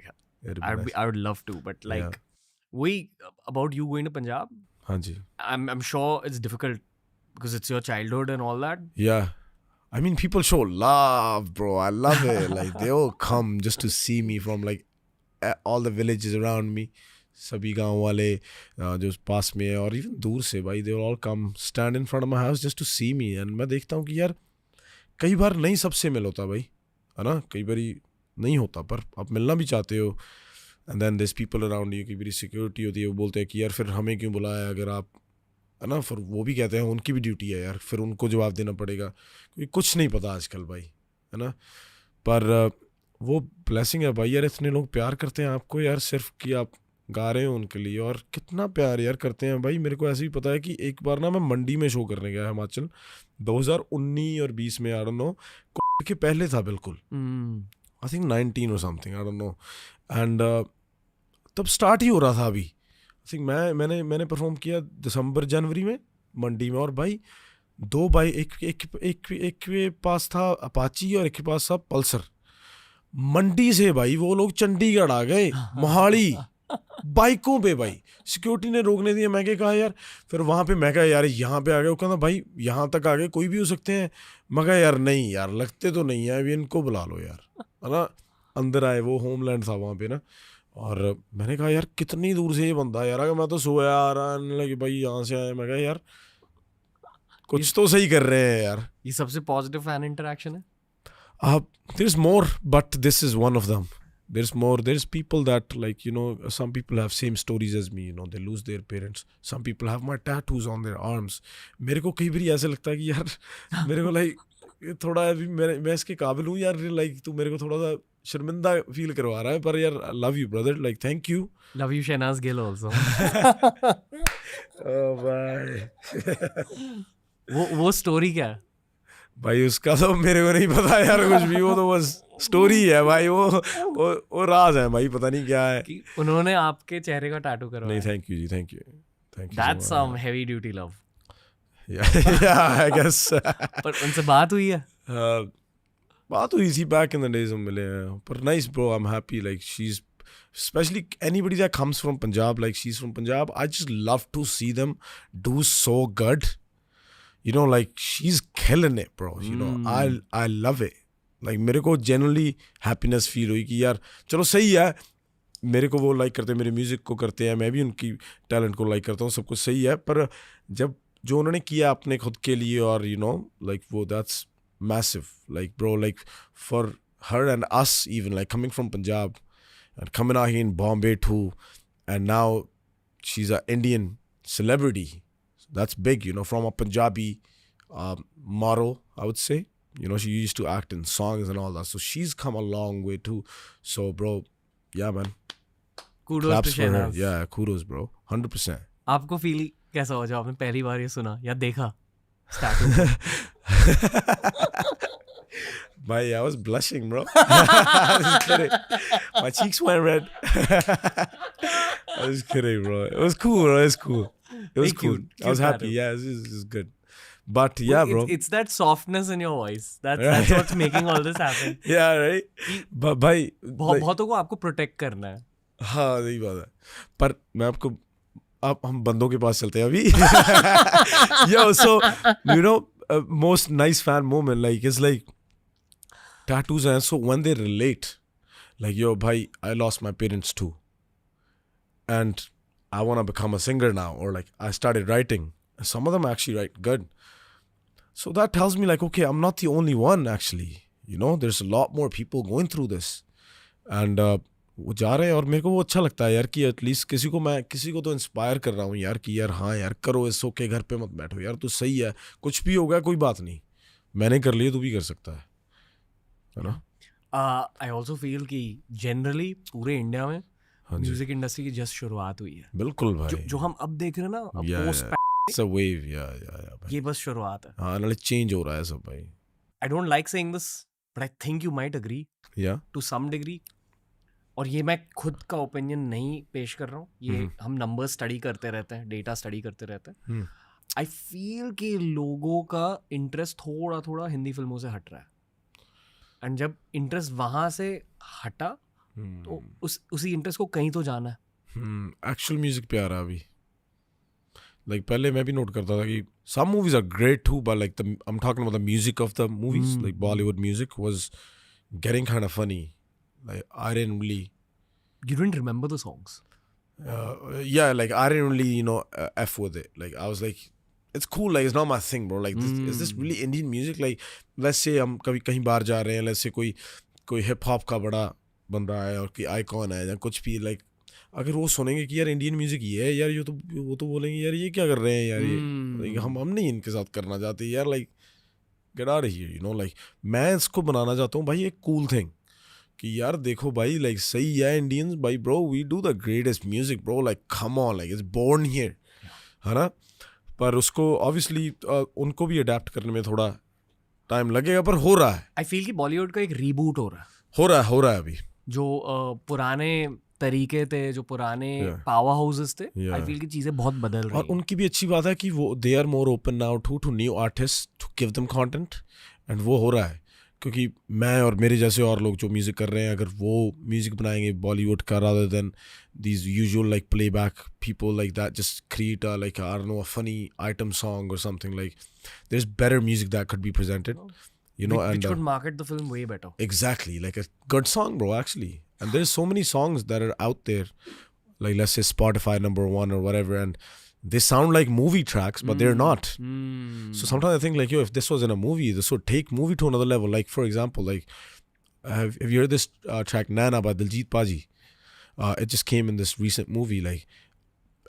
It'd be nice. I would love to, but like, about you going to Punjab, हाँ जी. I'm sure it's difficult because it's your childhood and all that. Yeah. I mean, people show love, bro. I love it. Like, they all come just to see me from, like, all the villages around me. सभी गाँव वाले जो पास में है और even दूर से भाई they all come stand in front of my house just to see me. And मैं देखता हूँ कि यार कई बार नहीं सबसे मिल होता भाई, है ना? कई बार नहीं होता पर आप मिलना भी चाहते हो. And then there's people around you, कई बार सिक्योरिटी होती है, वो बोलते हैं कि यार फिर हमें क्यों बुलाया अगर आप, है ना? फिर वो भी कहते हैं उनकी भी ड्यूटी है यार, फिर उनको जवाब देना पड़ेगा क्योंकि कुछ नहीं पता आजकल भाई, है ना? पर वो ब्लेसिंग है भाई यार, इतने लोग प्यार करते हैं आपको यार सिर्फ कि आप गा रहे हो उनके लिए. और कितना प्यार यार करते हैं भाई. मेरे को ऐसे भी पता है कि एक बार ना मैं मंडी में शो करने गया हिमाचल 2019 और 20 में, आई डोंट नो, के पहले था बिल्कुल, आई थिंक 19 और something, I don't no. And तब स्टार्ट ही हो रहा था अभी. आई थिंक मैंने परफॉर्म किया दिसंबर जनवरी में मंडी में. और भाई दो भाई, एक के पास था अपाची और एक के पास था पल्सर. मंडी से भाई वो लोग चंडीगढ़ आ गए, मोहाली, बाइकों पे भाई. सिक्योरिटी ने रोकने दिया. मैं क्या कहा यार, फिर वहाँ पे मैं कहा यार यहाँ पे आ गए. वो कहता भाई यहाँ तक आ गए, कोई भी हो सकते हैं. मैं कहा यार नहीं यार, लगते तो नहीं है, अभी इनको बुला लो यार, है ना? अंदर आए, वो होमलैंड था वहाँ पे ना. और मैंने कहा यार कितनी दूर से ये बंदा यार, अगर मैं तो सोया आ रहा है लगे भाई यहाँ से आए. मैं कहा यार कुछ तो सही कर रहे हैं यार. ये सबसे पॉजिटिव फैन इंटरेक्शन है. There's more, but this is one of them. There's more. There's people that, like, you know, some people have same stories as me, you know, they lose their parents. Some people have my tattoos on their arms. मेरे को कई बार ऐसे लगता है कि यार मेरे को लाइक थोड़ा अभी मैं इसके काबिल हूँ यार, लाइक तू मेरे को थोड़ा सा शर्मिंदा फील करवा रहा है. पर यार love you brother, like thank you. Love you Shehnaz Gill also. ओ भाई वो स्टोरी क्या है? भाई उसका तो मेरे को नहीं पता यार कुछ भी. वो तो बस स्टोरी है भाई, वो राज है भाई, पता नहीं क्या है. कि उन्होंने आपके चेहरे का टैटू करवाया. नहीं थैंक यू जी, thank you. That's some heavy duty love. Yeah, I guess. पर उनसे बात हुई है? बात हुई थी back in the days हम मिले हैं. पर nice bro, I'm happy. Like she's, especially anybody that comes from Punjab, like she's from Punjab, I just love to see them do so good. You know, like she's killing it, bro. You know, I love it. Like मेरे को genuinely happiness feel हुई कि यार चलो सही है, मेरे को वो लाइक करते हैं, मेरे म्यूजिक को करते हैं, मैं भी उनकी टैलेंट को लाइक करता हूँ, सब कुछ सही है. पर जब जो उन्होंने किया अपने खुद के लिए, और यू नो लाइक वो that's massive. Like bro, like for her and us even, like coming from Punjab and coming out here in Bombay too, and now she's an Indian celebrity. So that's big, you know, from a Punjabi model, I would say. You know, she used to act in songs and all that. So she's come a long way too. So, bro, yeah, man. Kudos Claps to for her. Shehnaz. Yeah, kudos, bro. 100%. आपको feel कैसा हो जब आपने पहली बार ये सुना या देखा statue? Bhai, I was blushing, bro. I was kidding. My cheeks went red. I was kidding, bro. It was cool, bro. It was cool. It was Very cool. cute. I was Cute happy. tattoo. Yeah, this is good. But yeah, bro. It's that softness in your voice. That's what's making all this happen. Yeah, right. But भाई बहुतों को आपको protect करना है. हाँ सही बात है. पर मैं आपको, आप हम बंदों के पास चलते हैं अभी. Yo, so you know, most nice fan moment, like it's like tattoos, and so when they relate, like yo, bhai, I lost my parents too, and I want to become a singer now, or like I started writing. Some of them actually write good, so that tells me like, okay, I'm not the only one actually. You know, there's a lot more people going through this. And वो जा रहे हैं और मेरे को वो अच्छा लगता है यार कि एटलीस्ट किसी को तो इंस्पायर कर रहा हूँ यार कि यार हाँ यार करो, इस के घर पे मत बैठो यार, तो सही है, कुछ भी होगा कोई बात नहीं, मैंने कर लिया तू भी कर सकता है ना। आई ऑल्सो फील कि जनरली पूरे इंडिया में हाँ जी म्यूजिक इंडस्ट्री की जस्ट शुरुआत हुई है। बिल्कुल भाई, जो हम अब देख रहे हैं ना, या पोस्ट इट्स अ वेव, या भाई, ये बस शुरुआत है। हाँ नाले चेंज हो रहा है सब भाई। I don't like saying this but I think you might agree या टू सम डिग्री, और ये मैं खुद का ओपिनियन नहीं पेश कर रहा हूँ, ये हम नंबर्स स्टडी करते रहते हैं, डेटा स्टडी करते रहते हैं। आई फील कि लोगों का इंटरेस्ट थोड़ा थोड़ा हिंदी फिल्मों से हट रहा है, एंड जब इंटरेस्ट वहाँ से हटा तो उसी इंटरेस्ट को कहीं तो जाना है। एक्चुअल म्यूजिक पे आ रहा है अभी। लाइक पहले मैं भी नोट करता था कि some movies are great too, but like I'm talking about the music of the movies, like Bollywood music was getting kind of funny. Like I didn't really, You didn't remember the songs? yeah, like I didn't really, f with it. Like I was like, it's cool, like it's not my thing, bro. Like is this really Indian music? Like let's say हम कभी कहीं बाहर जा रहे हैं, let's say कोई hip hop का बड़ा बंदा है और कोई आइकॉन है या कुछ भी, लाइक अगर वो सुनेंगे कि यार इंडियन म्यूजिक ये है यार, वो तो बोलेंगे यार ये क्या कर रहे हैं यार, ये like, हम नहीं इनके साथ करना चाहते यार, like get out of here, like मैं इसको बनाना चाहता हूँ भाई एक कूल थिंग कि यार देखो भाई, लाइक सही है इंडियंस भाई, bro we do the greatest music bro, like come on, like it's born here, है ना। पर उसको ऑब्वियसली उनको भी अडेप्ट करने में थोड़ा टाइम लगेगा, पर हो रहा है। आई फील कि बॉलीवुड का एक रीबूट हो रहा है, हो रहा है अभी। जो पुराने तरीके थे, जो पुराने पावर हाउसेस थे, आई फील की चीजें बहुत बदल रही हैं। और उनकी भी अच्छी बात है कि वो they are more open now to new artist to give them content, and वो हो रहा है क्योंकि मैं और मेरे जैसे और लोग जो म्यूजिक कर रहे हैं, अगर वो म्यूजिक बनाएंगे बॉलीवुड का rather than these usual like playback people like that, just create a like I don't know, a funny item song or something, like there's better music that could be presented, which could market the film way better. Exactly, like a good song, bro, actually. And there's so many songs that are out there, like let's say Spotify #1 or whatever, and they sound like movie tracks, but they're not. So sometimes I think like, yo, if this was in a movie, this would take movie to another level. Like for example, like have you heard this track Nana by Diljit Paji? It just came in this recent movie. Like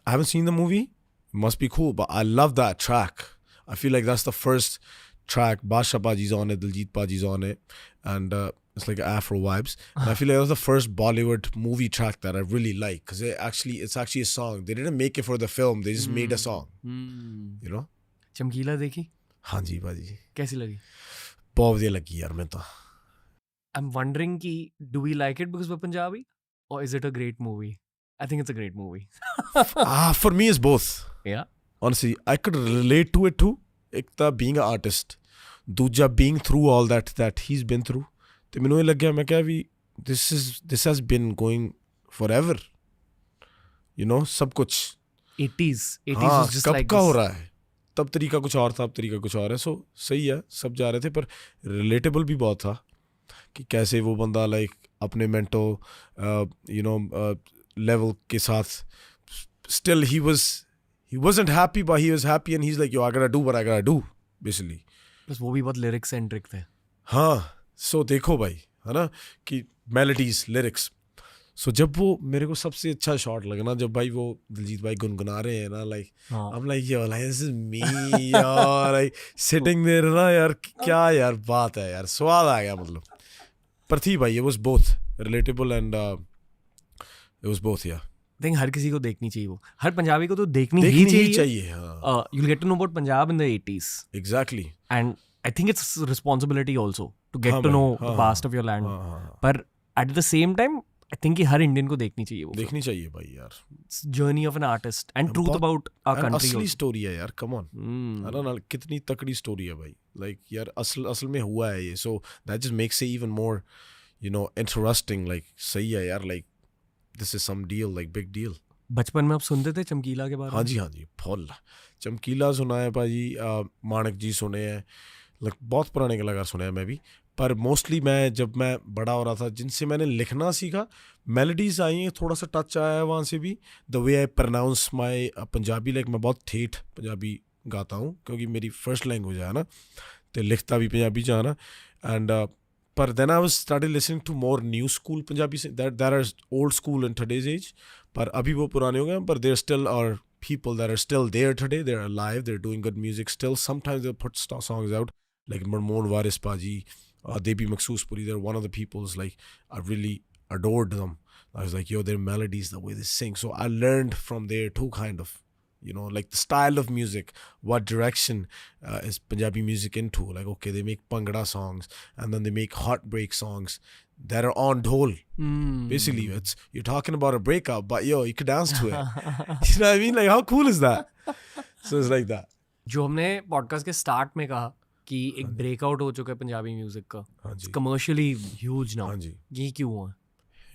I haven't seen the movie, it must be cool, but I love that track. I feel like that's the first track. Basha Paji's on it, Diljit Paji's on it, and it's like Afro vibes. And I feel like that was the first Bollywood movie track that I really like, because it's actually a song. They didn't make it for the film, they just made a song. You know? चमकीला देखी? हाँ जी भाजी, कैसी लगी? बहुत बढ़िया लगी यार मैं तो। I'm wondering कि do we like it because we're Punjabi, or is it a great movie? I think it's a great movie. For me it's both. Yeah. Honestly, I could relate to it too. एक था being an artist, दूजा being through all that he's been through. तो मैंने लग गया, मैं क्या भी this has been going forever, सब कुछ 80s हाँ, was just कब like का this. हो रहा है, तब तरीका कुछ और था, अब तरीका कुछ और है। सो सही है, सब जा रहे थे, पर रिलेटेबल भी बहुत था कि कैसे वो बंदा लाइक अपने मेंटल लेवल के साथ still he wasn't happy, but he was happy, and he's like, yo, I gotta do what I gotta do, basically. बस वो भी बहुत लिरिक्स सेंट्रिक थे। हाँ, सो देखो भाई, है ना, कि मेलोडीज, लिरिक्स। सो जब वो मेरे को सबसे अच्छा शॉट लगा ना, जब भाई वो दिलजीत भाई गुनगुना रहे हैं ना, like I'm like, yo, like this is me, यार, like sitting there ना यार, क्या यार बात है यार, स्वाद आ गया मतलब। पर थी भाई, it was both relatable and it was both, yeah. I think हर किसी को देखनी चाहिए, वो हर पंजाबी को तो देखनी ही ही चाहिए। हाँ, you'll get to know about Punjab in the 80s. Exactly. And I think it's responsibility also to get to know the past of your land. पर at the same time, I think कि हर Indian को देखनी चाहिए वो। देखनी चाहिए भाई यार। It's journey of an artist and truth about our country. असली स्टोरी है यार, come on. ना कितनी तकड़ी स्टोरी है भाई, like यार असल में हुआ है ये, so that just makes it even more, interesting. Like सही है यार, like this is some deal, like big deal. बचपन में आप सुनते थे चमकीला के बारे में? हाँ जी, फुल चमकीला सुना है भाई, मानक जी सुने हैं, बहुत पुराने कलाकार सुने हैं मैं भी। पर मोस्टली जब मैं बड़ा हो रहा था, जिनसे मैंने लिखना सीखा, मेलोडीज आई हैं, थोड़ा सा टच आया है वहाँ से भी। The way I pronounce my Punjabi, like मैं बहुत ठेठ पंजाबी गाता हूँ क्योंकि मेरी फर्स्ट लैंग्वेज है ना, तो लिखता भी पंजाबी च ना। And But then I was started listening to more new school Punjabi that are old school in today's age. But abhi wo purane ho gaye, but there still are people that are still there today. They're alive. They're doing good music still. Sometimes they'll put songs out like Marmoon Waris Paji, Debi Makhsuspuri. They're one of the people's like I really adored them. I was like, yo, their melodies, the way they sing. So I learned from there too, kind of. You know, like the style of music, what direction is Punjabi music into? Like, okay, they make Bhangra songs and then they make heartbreak songs that are on dhol. Basically, you're talking about a breakup, but yo, you could dance to it. You know what I mean? Like, how cool is that? So it's like that. जो हमने podcast के start में कहा कि एक breakout हो चुका है पंजाबी म्यूजिक का, कमर्शियली ह्यूज नाउ, ये क्यों हुआ?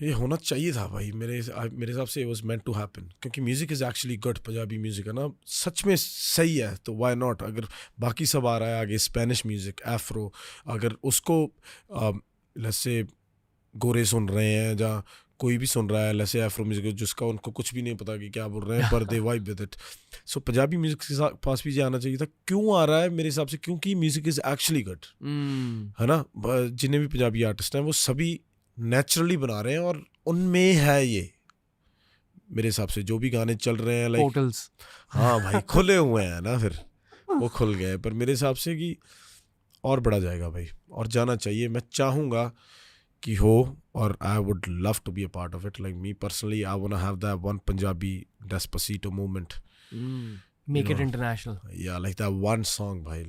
ये होना चाहिए था भाई, मेरे हिसाब से it was meant to happen, क्योंकि music is actually good. Punjabi music है ना, सच में सही है, तो वाई नॉट. अगर बाकी सब आ रहा है आगे, स्पेनिश म्यूज़िक, एफ्रो, अगर उसको जैसे गोरे सुन रहे हैं या कोई भी सुन रहा है जैसे एफ्रो म्यूज़िक जिसका उनको कुछ भी नहीं पता कि क्या बोल रहे हैं, पर they vibe with it. So Punjabi music के पास भी ये आना चाहिए था. क्यों आ रहा है मेरे हिसाब से? क्योंकि म्यूज़िक इज़ एक्चुअली गुड, है ना. जितने भी पंजाबी आर्टिस्ट हैं वो सभी नेचुरली बना रहे हैं और उनमें है ये, मेरे हिसाब से जो भी गाने चल रहे हैं लाइक पोर्टल्स, हाँ भाई खुले हुए हैं ना, फिर वो खुल गए. पर मेरे हिसाब से कि और बढ़ा जाएगा भाई, और जाना चाहिए. मैं चाहूँगा कि हो, और I would love to be a part of it. Like me personally I want to have that one Punjabi Despacito movement, make it international. या लाइक दैट वन सॉन्ग भाई,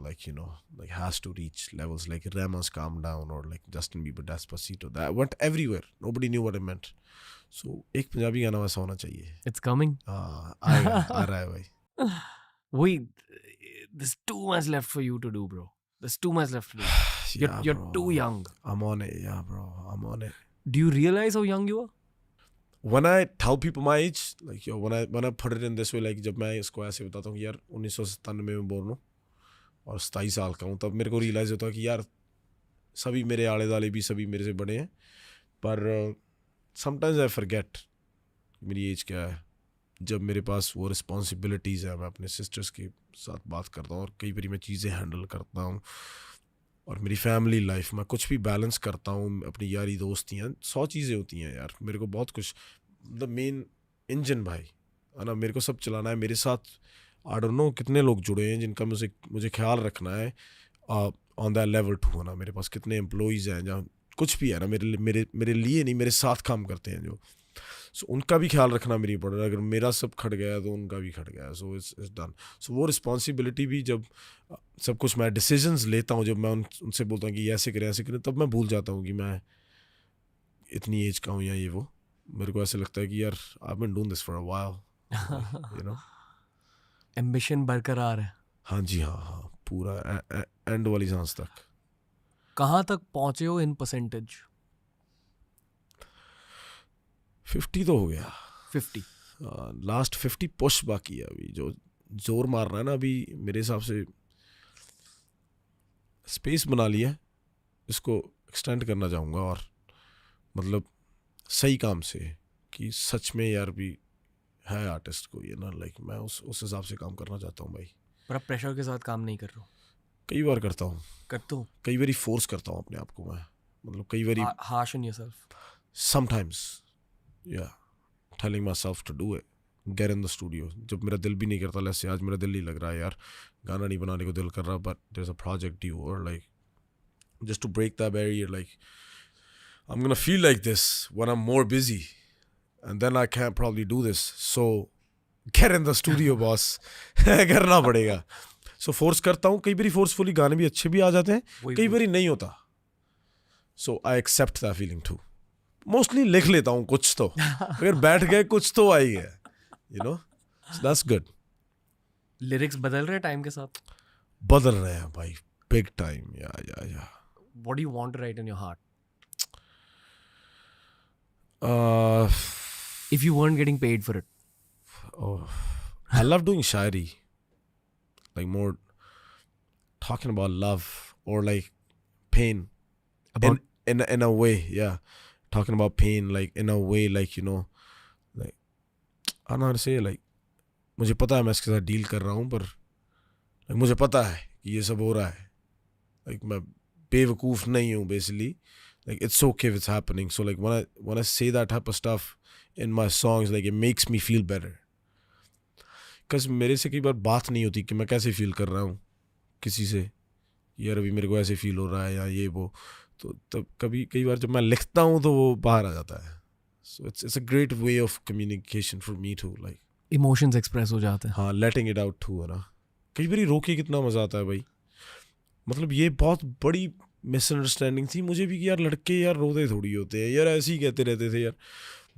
like you know, like has to reach levels like Rema's Calm Down or like Justin Bieber Despacito that went everywhere. Nobody knew what it meant. So एक पंजाबी गाना वैसा होना चाहिए. It's coming. आएगा, आ रहा है भाई. Wait, there's too much left for you to do, bro. There's too much left to do. You're bro. too young. I'm on it, yeah, bro. I'm on it. Do you realize how young you are? When I tell people my age, like yo, when I put it in this way, like जब मैं इसको ऐसे बताता हूँ कि यार 1997 में बोल रहा हूँ और 27 साल का हूँ, तब मेरे को रियलाइज़ होता है कि यार सभी मेरे आले दाले भी सभी मेरे से बड़े हैं. पर समटाइम्स आई फॉरगेट मेरी एज क्या है. जब मेरे पास वो रिस्पॉन्सिबिलिटीज़ हैं, मैं अपने सिस्टर्स के साथ बात करता हूँ और कई बार मैं चीज़ें हैंडल करता हूँ, और मेरी फैमिली लाइफ में कुछ भी बैलेंस करता हूँ, अपनी यारी दोस्तियाँ, 100 चीज़ें होती हैं यार. मेरे को बहुत कुछ, द मेन इंजन भाई है ना, मेरे को सब चलाना है. मेरे साथ आई डोंट नो कितने लोग जुड़े हैं जिनका मुझे ख्याल रखना है ऑन दैट लेवल टू, है ना. मेरे पास कितने एम्प्लॉइज़ हैं जहाँ कुछ भी है ना, मेरे लिए नहीं, मेरे साथ काम करते हैं जो. सो उनका भी ख्याल रखना मेरी पड़ रहा है. अगर मेरा सब खट गया तो उनका भी खट गया. So it's done. सो वो रिस्पॉन्सिबिलिटी भी, जब सब कुछ मैं डिसीजंस लेता हूँ, जब मैं उनसे बोलता हूँ कि ऐसे करें, तब मैं भूल जाता हूँ कि मैं इतनी एज का हूँ या ये वो. मेरे को ऐसे लगता है कि यार I been doing this for a while, you know. Ambition बरकरार है. हाँ जी, हाँ, पूरा एंड वाली सांस तक. कहाँ तक पहुँचे हो इन परसेंटेज? 50 तो हो गया. 50 लास्ट 50 पुश बाकी है अभी. जो जोर मार रहा है ना अभी, मेरे हिसाब से स्पेस बना लिया है, इसको एक्सटेंड करना चाहूँगा. और मतलब सही काम से, कि सच में यार भी है आर्टिस्ट को ये ना, लाइक मैं उस हिसाब से काम करना चाहता हूँ भाई. पर आप प्रेशर के साथ काम नहीं कर रहे हो? कई बार करता हूँ, कई बारी फोर्स करता हूँ अपने आप को मैं. मतलब कई बारी harsh on yourself. sometimes yeah, telling myself to do it, get in the studio. जब मेरा दिल भी नहीं करता, जैसे आज मेरा दिल नहीं लग रहा है यार, गाना नहीं बनाने को दिल कर रहा, but there's a project due, or like just to break that barrier, like I'm gonna feel like this when I'm more busy, and then I can't probably do this, so get in the studio boss. करना पड़ेगा. So force करता हूँ. कई बारी forcefully गाने भी अच्छे भी आ जाते हैं, कई बारी नहीं होता. So I accept that feeling too. Mostly लिख लेता हूँ कुछ तो, अगर बैठ गए कुछ तो आ ही गया, you know. So that's good. Lyrics बदल रहे हैं टाइम के साथ? बदल रहे हैं भाई, big time. Yeah. What do you want to write in your heart? If you weren't getting paid for it. Oh, I love doing shairi, like more talking about love or like pain, About in a way, yeah, talking about pain like in a way, like, you know, like I don't know how to say, like मुझे पता है मैं इसके साथ deal कर रहा हूँ, पर like मुझे पता है कि ये सब हो रहा है, like मैं बेवकूफ़ नहीं हूँ basically. Like it's okay if it's happening. So like when I say that type of stuff in my songs, like it makes me feel better. Because मेरे से कई बार बात नहीं होती कि मैं कैसे फील कर रहा हूँ किसी से, यार अभी मेरे को ऐसे फील हो रहा है या ये वो, तो तब कई बार जब मैं लिखता हूँ तो वो बाहर आ जाता है. So it's a great way of communication for me too, like. Emotions express हो जाते हैं. हाँ, letting it out too है ना. कई बार रोके कितना मज़ा आता है भाई. मतलब ये बहुत बड़ी मिसअंडरस्टैंडिंग थी मुझे भी कि यार लड़के यार रोते थोड़ी होते हैं यार, ऐसे ही कहते रहते थे यार.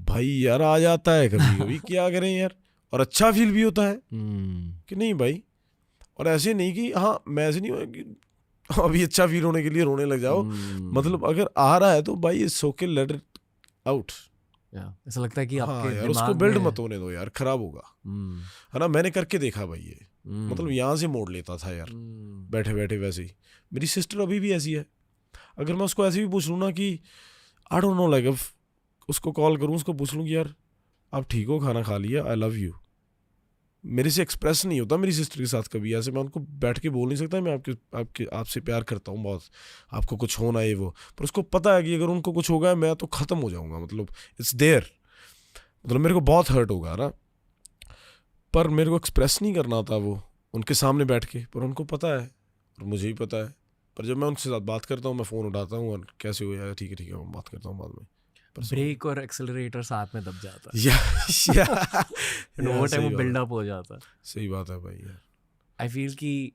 भाई यार आ जाता है कभी कभी, क्या करें यार, और अच्छा फील भी होता है कि नहीं भाई. और ऐसे नहीं कि हाँ मैं ऐसे नहीं हुआ कि अभी अच्छा फील होने के लिए रोने लग जाओ. मतलब अगर आ रहा है तो भाई it's okay, late it out. ऐसा लगता है कि आपके यार उसको बिल्ड मत होने दो यार, खराब होगा है ना. मैंने करके देखा भाई ये, मतलब यहाँ से मोड़ लेता था यार बैठे बैठे. वैसे ही मेरी सिस्टर अभी भी ऐसी है. अगर मैं उसको ऐसे भी पूछ लूँ ना कि आई डोंट नो, लाइक उसको कॉल करूँ, उसको पूछ लूँ कि यार आप ठीक हो, खाना खा लिया, आई लव यू, मेरे से एक्सप्रेस नहीं होता मेरी सिस्टर के साथ कभी ऐसे. मैं उनको बैठ के बोल नहीं सकता मैं आपसे प्यार करता हूँ बहुत, आपको कुछ होना है वो. पर उसको पता है कि अगर उनको कुछ होगा मैं तो ख़त्म हो जाऊँगा. मतलब इट्स देयर, मतलब मेरे को बहुत हर्ट होगा ना, पर मेरे को एक्सप्रेस नहीं करना था वो उनके सामने बैठ के. पर उनको पता है और मुझे भी पता है. पर जब मैं उनके साथ बात करता हूँ, मैं फ़ोन उठाता हूँ और कैसे हो यार, ठीक है मैं बात करता हूँ बाद में. ब्रेक और एक्सेलरेटर साथ में दब जाता है. वो टाइम बिल्डअप हो जाता है. सही बात है भाई यार. आई फील कि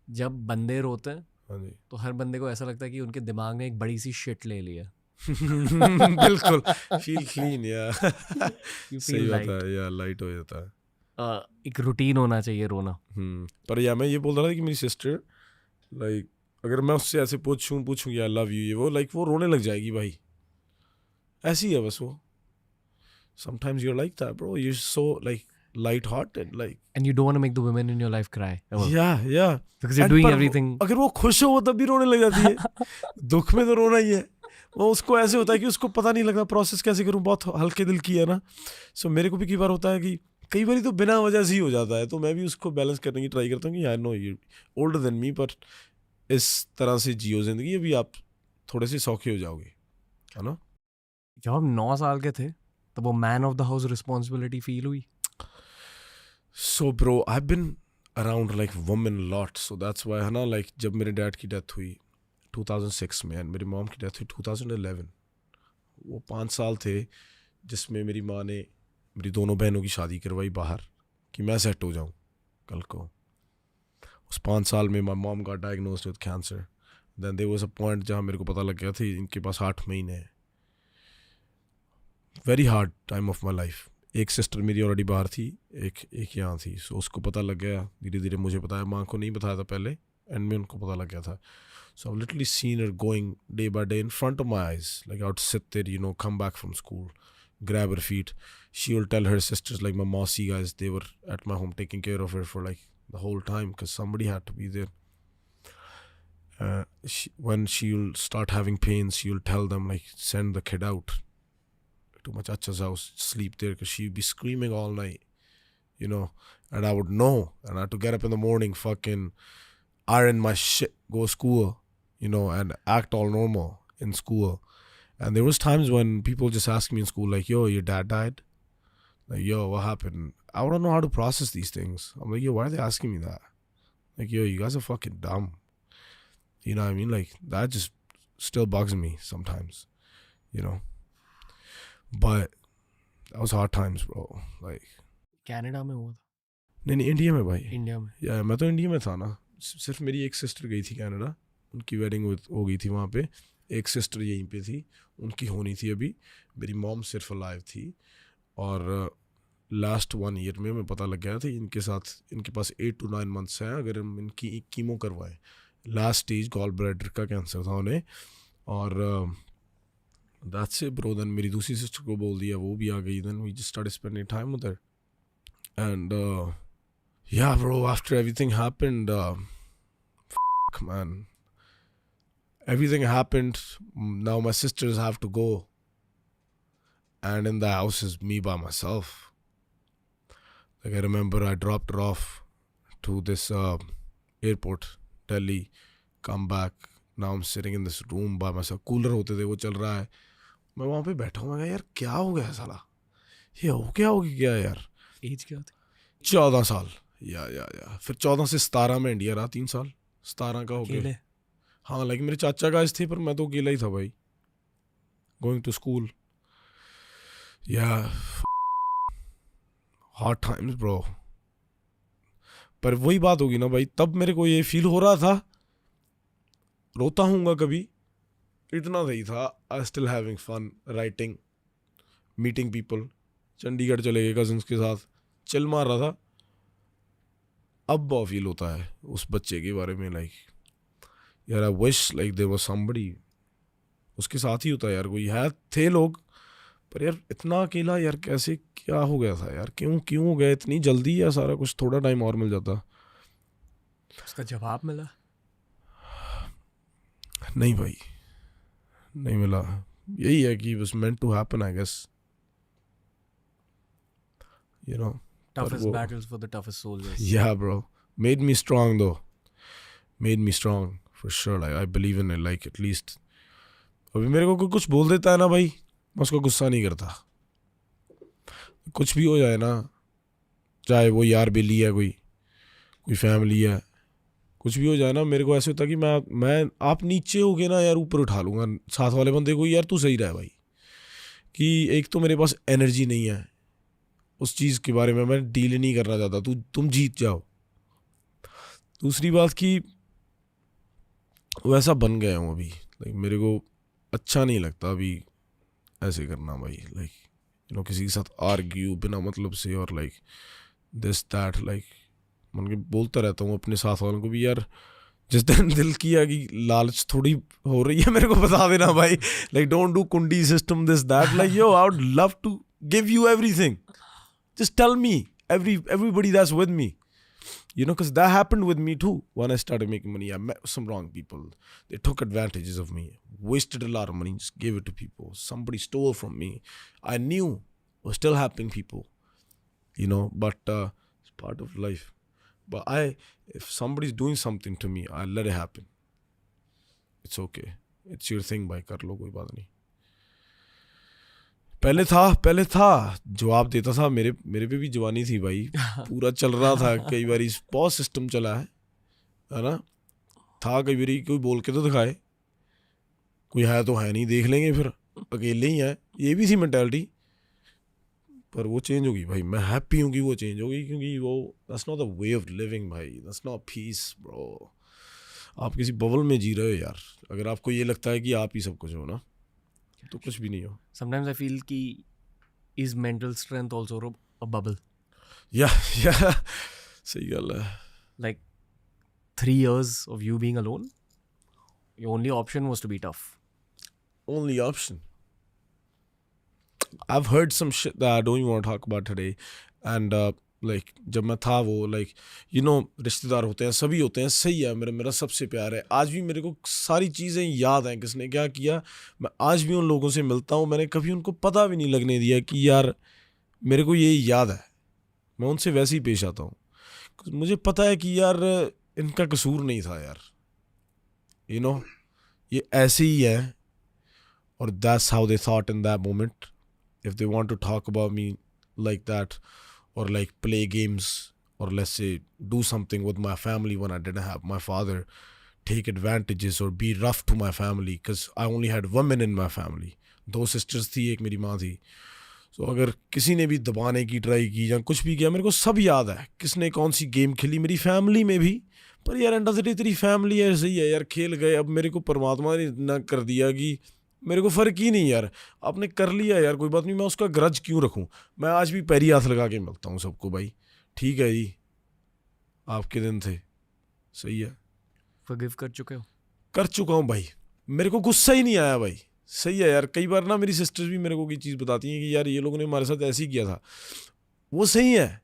जब बंदे रोते हैं हाँ जी. तो हर बंदे को ऐसा लगता है कि उनके दिमाग ने एक बड़ी सी शिट ले लिया. बिल्कुल, फील क्लीन यार. सही बात है यार, लाइट हो जाता है. एक रूटीन होना चाहिए रोना. पर यार मैं ये बोल रहा था कि मेरी सिस्टर, लाइक अगर मैं उससे ऐसे पूछूं कि आई लव यू ये वो, लाइक वो रोने लग जाएगी भाई. ऐसी है बस वो. Sometimes you're like that, bro. You're so like light-hearted, like. And you don't want to make the women in your life cry. Ever. Yeah. Because you're doing everything. अगर वो खुश हो वो तब भी रोने लग जाती है. दुख में तो रोना ही है. वो उसको ऐसे होता है कि उसको पता नहीं लगता प्रोसेस कैसे करूं, बहुत हल्के दिल की है ना. सो मेरे को भी कई बार होता है कि कई बार तो बिना वजह से ही हो जाता है, तो मैं भी उसको बैलेंस करने की ट्राई करता हूँ कि I know you older than me, पर इस तरह से जियो जिंदगी, अभी आप थोड़े से सौखे हो जाओगे, है ना. जब हम 9 साल के थे तब वो man of the house responsibility feel हुई. So bro, I've been around like women a lot, so that's why है ना, like जब मेरे डैड की डेथ हुई 2006 में, मेरी मॉम की डेथ हुई 2011, वो 5 साल थे जिसमें मेरी माँ ने मेरी दोनों बहनों की शादी करवाई बाहर कि मैं सेट हो जाऊँ कल को. उस 5 साल में my mom got diagnosed with cancer. Then there was a point जहाँ मेरे को पता लग गया था इनके पास 8 महीने हैं. Very hard time of my life. एक सिस्टर मेरी ऑलरेडी बाहर थी, एक यहाँ थी. सो उसको पता लग गया धीरे धीरे, मुझे बताया, माँ को नहीं बताया था पहले, एंड में उनको पता लग गया था. So I literally seen her going day by day in front of my eyes, like I would sit there, you know, come back from school, grab her feet. She will tell her sisters, like my Mausi guys, they were at my home taking care of her for like the whole time because somebody had to be there. When she'll start having pains, she'll tell them like send the kid out to my chacha's house, sleep there, because she'd be screaming all night, you know, and I would know, and I had to get up in the morning, fucking iron my shit, go school, you know, and act all normal in school. And there was times when people just ask me in school like, yo, your dad died? Like, yo, what happened? I don't know how to process these things. I'm like, yo, why are they asking me that? Like, yo, you guys are fucking dumb. You know what I mean? Like, that just still bugs me sometimes, you know? But that was hard times, bro. Like, Canada में हुआ था. नहीं India में भाई. India में. या मैं तो इंडिया में था ना. सिर्फ मेरी एक सिस्टर गई थी कनाडा, उनकी वेडिंग हो गई थी वहाँ पे. एक सिस्टर यहीं पे थी, उनकी होनी थी अभी. मेरी मॉम सिर्फ अलाइव थी. और लास्ट 1 ईयर में मैं पता लग गया था इनके साथ, इनके पास 8 to 9 months हैं अगर हम इनकी कीमो करवाएं. लास्ट स्टेज गॉल ब्लैडर का कैंसर था उन्हें. और दैट्स इट ब्रो. देन मेरी दूसरी सिस्टर को बोल दिया, वो भी आ गई. Then we just started spending time with her. And yeah bro, after everything happened, man, everything happened. Now my sisters have to go, and in the house is me by myself. Like I remember I dropped her off to this airport, Delhi, come back, now I am sitting in this room by myself. Cooler होते थे, वो चल रहा है, मैं वहाँ पे बैठा हूँ. मैं कहा यार क्या हो गया साला, ये हो गया यार. एज क्या होती? 14 साल. या फिर 14 से 17 में इंडिया रहा, 3 साल. 17 का हो गया. अकेले? हाँ, लाइक मेरे चाचा गाइस थे, पर मैं तो अकेला ही था भाई. Going to school. या हार्ड टाइम्स ब्रो. पर वही बात होगी ना भाई, तब मेरे को ये फील हो रहा था, रोता हूँगा कभी, इतना नहीं था. I still having fun writing, meeting people. Chandigarh चले गए कजिन्स के साथ, चिल मार रहा था. अब बहुत फील होता है उस बच्चे के बारे में, लाइक यार I wish like there was somebody. उसके साथ ही होता है यार, कोई है, थे लोग, पर यार इतना अकेला यार, कैसे, क्या हो गया था यार, क्यों हो गया इतनी जल्दी, या सारा कुछ थोड़ा टाइम और मिल जाता. उसका जवाब मिला? नहीं भाई, नहीं मिला. यही है कि was meant to happen, I guess. You know. Toughest battles for the toughest soldiers. Yeah, bro. Made me strong though. Made me strong for sure. Like I believe in it. Like at least. अभी मेरे को कोई कुछ बोल देता है ना भाई, मैं उसको गुस्सा नहीं करता. कुछ भी हो जाए ना, चाहे वो यार बेली है, कोई फैमिली है, कुछ भी हो जाए ना, मेरे को ऐसे होता है कि मैं आप नीचे हो गए ना यार, ऊपर उठा लूँगा साथ वाले बंदे को. यार तू सही रहा है भाई, कि एक तो मेरे पास एनर्जी नहीं है उस चीज़ के बारे में, मैं डील नहीं करना चाहता, तुम जीत जाओ. दूसरी बात कि वैसा बन गया हूँ अभी, लाइक मेरे को अच्छा नहीं लगता अभी ऐसे करना भाई. लाइक यू नो, किसी के साथ आर्ग्यू बिना मतलब से, और लाइक दिस दैट, लाइक मन के बोलता रहता हूँ अपने साथ वालों को भी, यार जिस दिन दिल किया कि लालच थोड़ी हो रही है, मेरे को बता देना भाई. लाइक डोंट डू कुंडी system this that. Like yo, I would love to give you everything. Just tell me, everybody that's with me, you know, because that happened with me too. When I started making money, I met some wrong people. They took advantages of me, wasted a lot of money, just gave it to people. Somebody stole from me. I knew was still happening, people, you know, but it's part of life. But if somebody's doing something to me, I let it happen. It's okay. It's your thing, भाई, कर लो, कोई बात नहीं. पहले था जवाब देता था. मेरे पे भी जवानी थी भाई, पूरा चल रहा था. कई बार बहुत सिस्टम चला है ना. था कई बार कोई बोल के तो दिखाए, कोई है तो है नहीं, देख लेंगे फिर अकेले ही है, ये भी थी मेंटालिटी. पर वो चेंज होगी भाई, मैं हैप्पी हूँ कि वो चेंज होगी, क्योंकि वो that's not the way of living भाई, दैट्स नॉट पीस ब्रो. आप किसी बबल में जी रहे हो यार. अगर आपको ये लगता है कि आप ही सब कुछ हो ना, तो कुछ भी नहीं हो. Sometimes I feel कि is mental strength also a bubble? Yeah, सही गल है. Like 3 years of you being alone, your only option was to be tough. Only option. I've heard some shit that I don't even want to talk about today. And like जब मैं था वो, like you know, रिश्तेदार होते हैं, सभी होते हैं, सही है, मेरा सबसे प्यार है. आज भी मेरे को सारी चीज़ें याद हैं, किसने क्या किया. मैं आज भी उन लोगों से मिलता हूँ, मैंने कभी उनको पता भी नहीं लगने दिया कि यार मेरे को ये याद है. मैं उनसे वैसे ही पेश आता हूँ. मुझे पता है कि यार इनका कसूर नहीं था यार, you know, ये ऐसे ही है. और that's how they thought in that moment. If they want to talk about me like that, or like play games, or let's say do something with my family when I didn't have my father, take advantages or be rough to my family, because I only had women in my family. 2 sisters थी, एक मेरी माँ थी. So अगर किसी ने भी दबाने की ट्राई की या कुछ भी किया, मेरे को सब याद है, किसने कौन सी गेम खेली मेरी फैमिली में भी. पर यार एंड ऑफ द डे तेरी फैमिली है, सही है यार, खेल गए. अब मेरे को परमात्मा ने इतना कर दिया कि मेरे को फ़र्क ही नहीं यार, आपने कर लिया यार, कोई बात नहीं, मैं उसका ग्रज क्यों रखूं. मैं आज भी पैरी हाथ लगा के मिलता हूं सबको भाई. ठीक है जी, आपके दिन थे, सही है. Forgive कर चुके हो? कर चुका हूं भाई, मेरे को गुस्सा ही नहीं आया भाई. सही है यार. कई बार ना मेरी सिस्टर्स भी मेरे को कोई चीज़ बताती हैं कि यार ये लोगों ने हमारे साथ ऐसे ही किया था. वो सही है,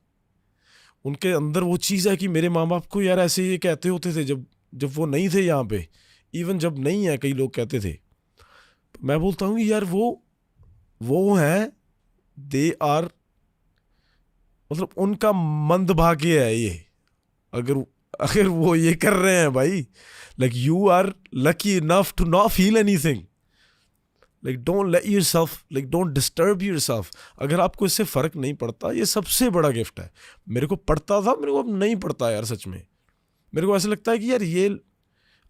उनके अंदर वो चीज़ है कि मेरे माँ बाप को यार ऐसे ये कहते होते थे जब वो नहीं थे यहाँ पे. इवन जब नहीं है, कई लोग कहते थे. मैं बोलता हूँ कि यार वो हैं, दे आर, मतलब उनका मंद भाग्य है ये. अगर अगर वो ये कर रहे हैं भाई, like you are lucky enough to not feel anything. Like don't let yourself, like don't disturb yourself. अगर आपको इससे फर्क नहीं पड़ता, ये सबसे बड़ा गिफ्ट है. मेरे को पड़ता था, मेरे को अब नहीं पड़ता यार. सच में मेरे को ऐसे लगता है कि यार ये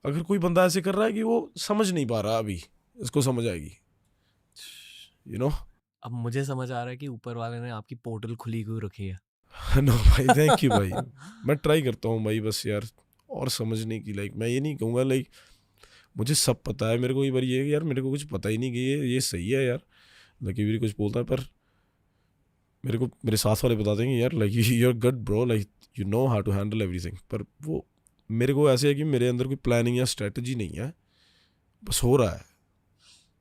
अगर कोई बंदा ऐसे कर रहा है कि वो समझ नहीं पा रहा, अभी इसको समझ आएगी, you know. अब मुझे समझ आ रहा है कि ऊपर वाले ने आपकी पोर्टल खुली क्यों रखी है. नो भाई, थैंक यू भाई. मैं ट्राई करता हूँ भाई बस यार और समझने की. लाइक मैं ये नहीं कहूँगा लाइक मुझे सब पता है. मेरे को एक बार ये यार मेरे को कुछ पता ही नहीं कि ये सही है यार. लकी भी कुछ बोलता है पर मेरे को मेरे साथ वाले बता देंगे यार like you are good bro, like you know how to handle everything. पर वो मेरे को ऐसे है कि मेरे अंदर कोई प्लानिंग या स्ट्रेटजी नहीं है, बस हो रहा है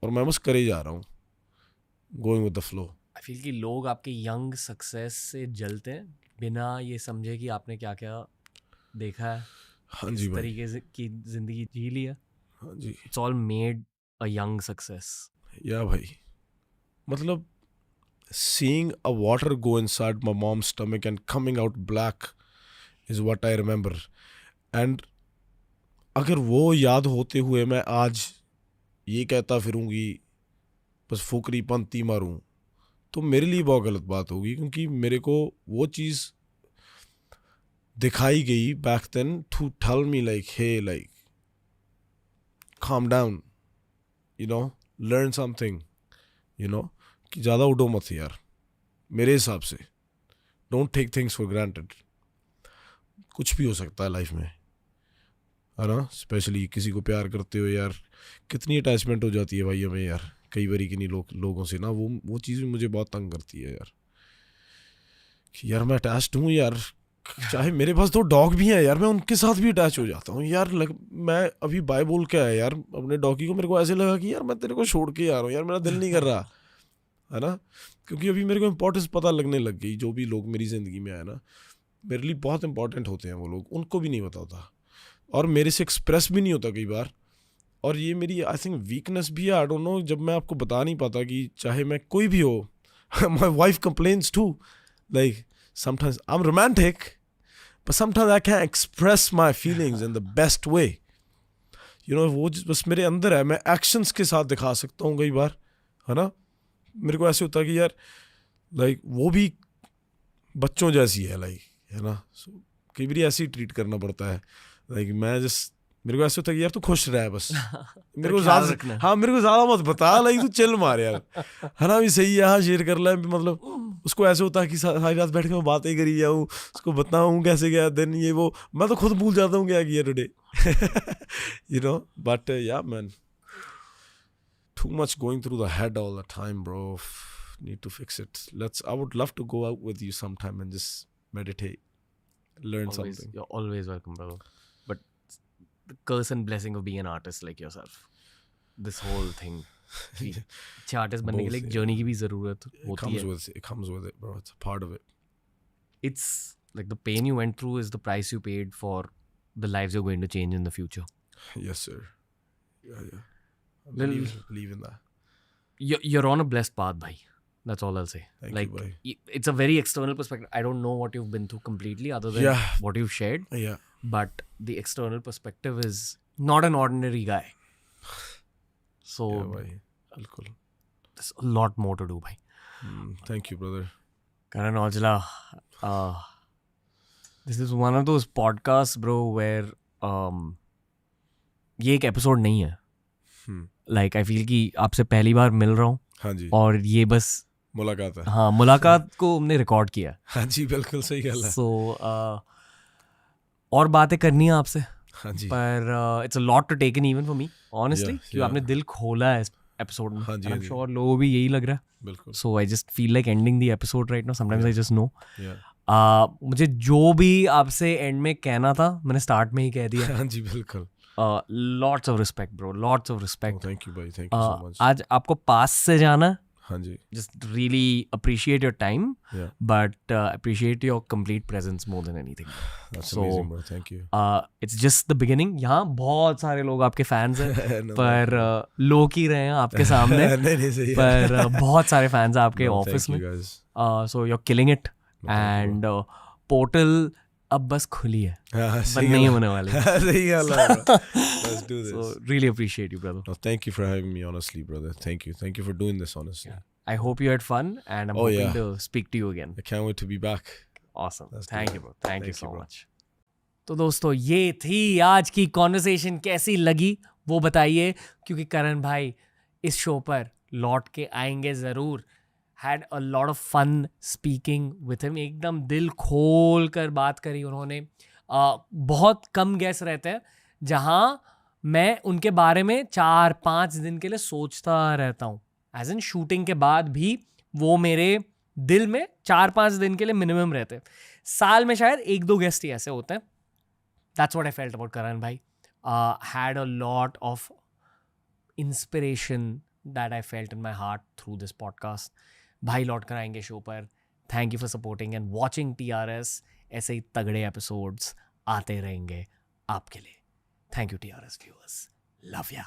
और मैं बस करे जा रहा हूँ, going with the flow. I feel कि लोग आपके यंग सक्सेस से जलते हैं बिना ये समझे कि आपने क्या क्या देखा है. हाँ जी भाई. तरीके से की जिंदगी जी ली है. हाँ जी. It's all made a young success. Yeah भाई मतलब seeing a water go inside my mom's stomach and coming out black is what I remember. And अगर वो याद होते हुए मैं आज ये कहता फिरूंगी बस फुकरी पंती मारूं, तो मेरे लिए बहुत गलत बात होगी. क्योंकि मेरे को वो चीज़ दिखाई गई back then to tell me like hey like calm down, you know, learn something, you know, कि ज़्यादा उड़ो मत यार. मेरे हिसाब से don't take things for granted. कुछ भी हो सकता है लाइफ में, है ना. स्पेशली किसी को प्यार करते हो यार, कितनी अटैचमेंट हो जाती है भाई हमें यार कई बारी कि नहीं लोगों से ना. वो चीज़ भी मुझे बहुत तंग करती है यार कि यार मैं अटैच्ड हूँ यार. चाहे मेरे पास 2 डॉग भी हैं यार, मैं उनके साथ भी अटैच हो जाता हूँ यार. मैं अभी बाय बोल के आया यार अपने डॉगी को. मेरे को ऐसे लगा कि यार मैं तेरे को छोड़ के आ रहा हूँ यार, मेरा दिल नहीं कर रहा, है ना. क्योंकि अभी मेरे को इम्पोर्टेंस पता लगने लग गई. जो भी लोग मेरी ज़िंदगी में आए ना, मेरे लिए बहुत इंपॉर्टेंट होते हैं वो लोग. उनको भी नहीं पता होता और मेरे से एक्सप्रेस भी नहीं होता कई बार. और ये मेरी आई थिंक वीकनेस भी है. आई डोंट नो, जब मैं आपको बता नहीं पाता कि चाहे मैं कोई भी हो. My wife complains too, like sometimes I am romantic but sometimes I can't express my feelings in the best way, you know. वो बस मेरे अंदर है, मैं एक्शंस के साथ दिखा सकता हूँ कई बार, है ना. मेरे को ऐसे होता है कि यार लाइक वो भी बच्चों जैसी है लाइक, है ना. कई बार ऐसे ही ट्रीट करना पड़ता है. लाइक मैं जस्ट मेरे को ऐसे होता है कि यार तू खुश रह बस. मेरे को ज़्यादा, हाँ मेरे को ज़्यादा मत बता लाइक तू चिल मार यार, है ना. भी सही है, हाँ शेयर कर ले. मतलब उसको ऐसे होता है कि सारी रात बैठ के मैं बातें करी जाऊँ, उसको बताऊँ कैसे गया दिन ये वो. मैं तो खुद भूल जाता हूँ क्या किया today, you know. But yeah man, too much going through the head all the time bro. Need to fix it. I would love to go out with you sometime and just meditate, learn something. You're always welcome brother. But the curse and blessing of being an artist like yourself, this whole thing, अच्छे artist बनने के लिए एक journey की भी ज़रूरत होती है. It comes with it bro. It's a part of it. It's like the pain you went through is the price you paid for the lives you're going to change in the future. Yes sir. Yeah. I believe in that. You're on a blessed path bhai. That's all I'll say. Thank like you, bhai. It's a very external perspective. I don't know what you've been through completely other than what you've shared. Yeah. But the external perspective is not an ordinary guy. So bhai. Bilkul. There's a lot more to do bhai. Thank you brother. Karan Aujla, this is one of those podcasts bro where ये एक episode नहीं है. Like I feel कि आपसे पहली बार मिल रहा हूँ. हाँ जी. और ये बस मुलाकात है. हाँ मुलाकात को हमने रिकॉर्ड किया. हाँ जी बिल्कुल सही गल है. So और बातें करनी है आपसे. हाँ जी. पर it's a lot to take in even for me honestly. क्योंकि आपने दिल खोला है इस एपिसोड में. हाँ जी. I'm sure लोगों को भी यही लग रहा है. बिल्कुल. So I just feel like ending the episode right now. Sometimes I just know. Yeah. मुझे जो भी आपसे एंड में कहना था मैंने स्टार्ट में ही कह दिया. हाँ जी बिल्कुल. Lots of respect bro. Lots of respect. Oh, thank you bhai. Thank you so much. आज आपको पास से जाना है. हाँ जी. Just really appreciate your time. Yeah. But appreciate your complete presence more than anything. That's amazing bro. Thank you. It's just the beginning. यहाँ बहुत सारे लोग आपके फैंस हैं. पर लोग ही रहे हैं आपके सामने. नहीं सही है. पर बहुत सारे फैंस हैं आपके ऑफिस में. Thank you guys. So you're killing it. And Portal अब बस खुली है, हाँ, बंद सही नहीं गल होने वाली। सही गल है bro. Let's do this. So really appreciate you, brother. No, thank you for having me, honestly, brother. Thank you for doing this, honestly. I hope you had fun, and I'm Oh, hoping yeah. to speak to you again. I can't wait to be back. Awesome. Let's do Thank it. you, bro. Thank you Thank so you, bro. much. तो दोस्तों ये थी आज की conversation, कैसी लगी वो बताइए, क्योंकि करण भाई इस शो पर लौट के आएंगे ज़रूर. Had a lot of fun speaking with him, एकदम दिल खोल कर बात करी उन्होंने. बहुत कम गेस्ट रहते हैं जहाँ मैं उनके बारे में 4-5 दिन के लिए सोचता रहता हूँ. एज इन शूटिंग के बाद भी वो मेरे दिल में 4-5 दिन के लिए मिनिमम रहते हैं. साल में शायद 1-2 गेस्ट ही ऐसे होते हैं. That's what I felt about Karan भाई. Had a lot of inspiration that I felt in my heart through this podcast. भाई लौट कर आएंगे शो पर. Thank you for supporting and watching TRS. ऐसे ही तगड़े एपिसोड्स आते रहेंगे आपके लिए. Thank you TRS viewers. Love या.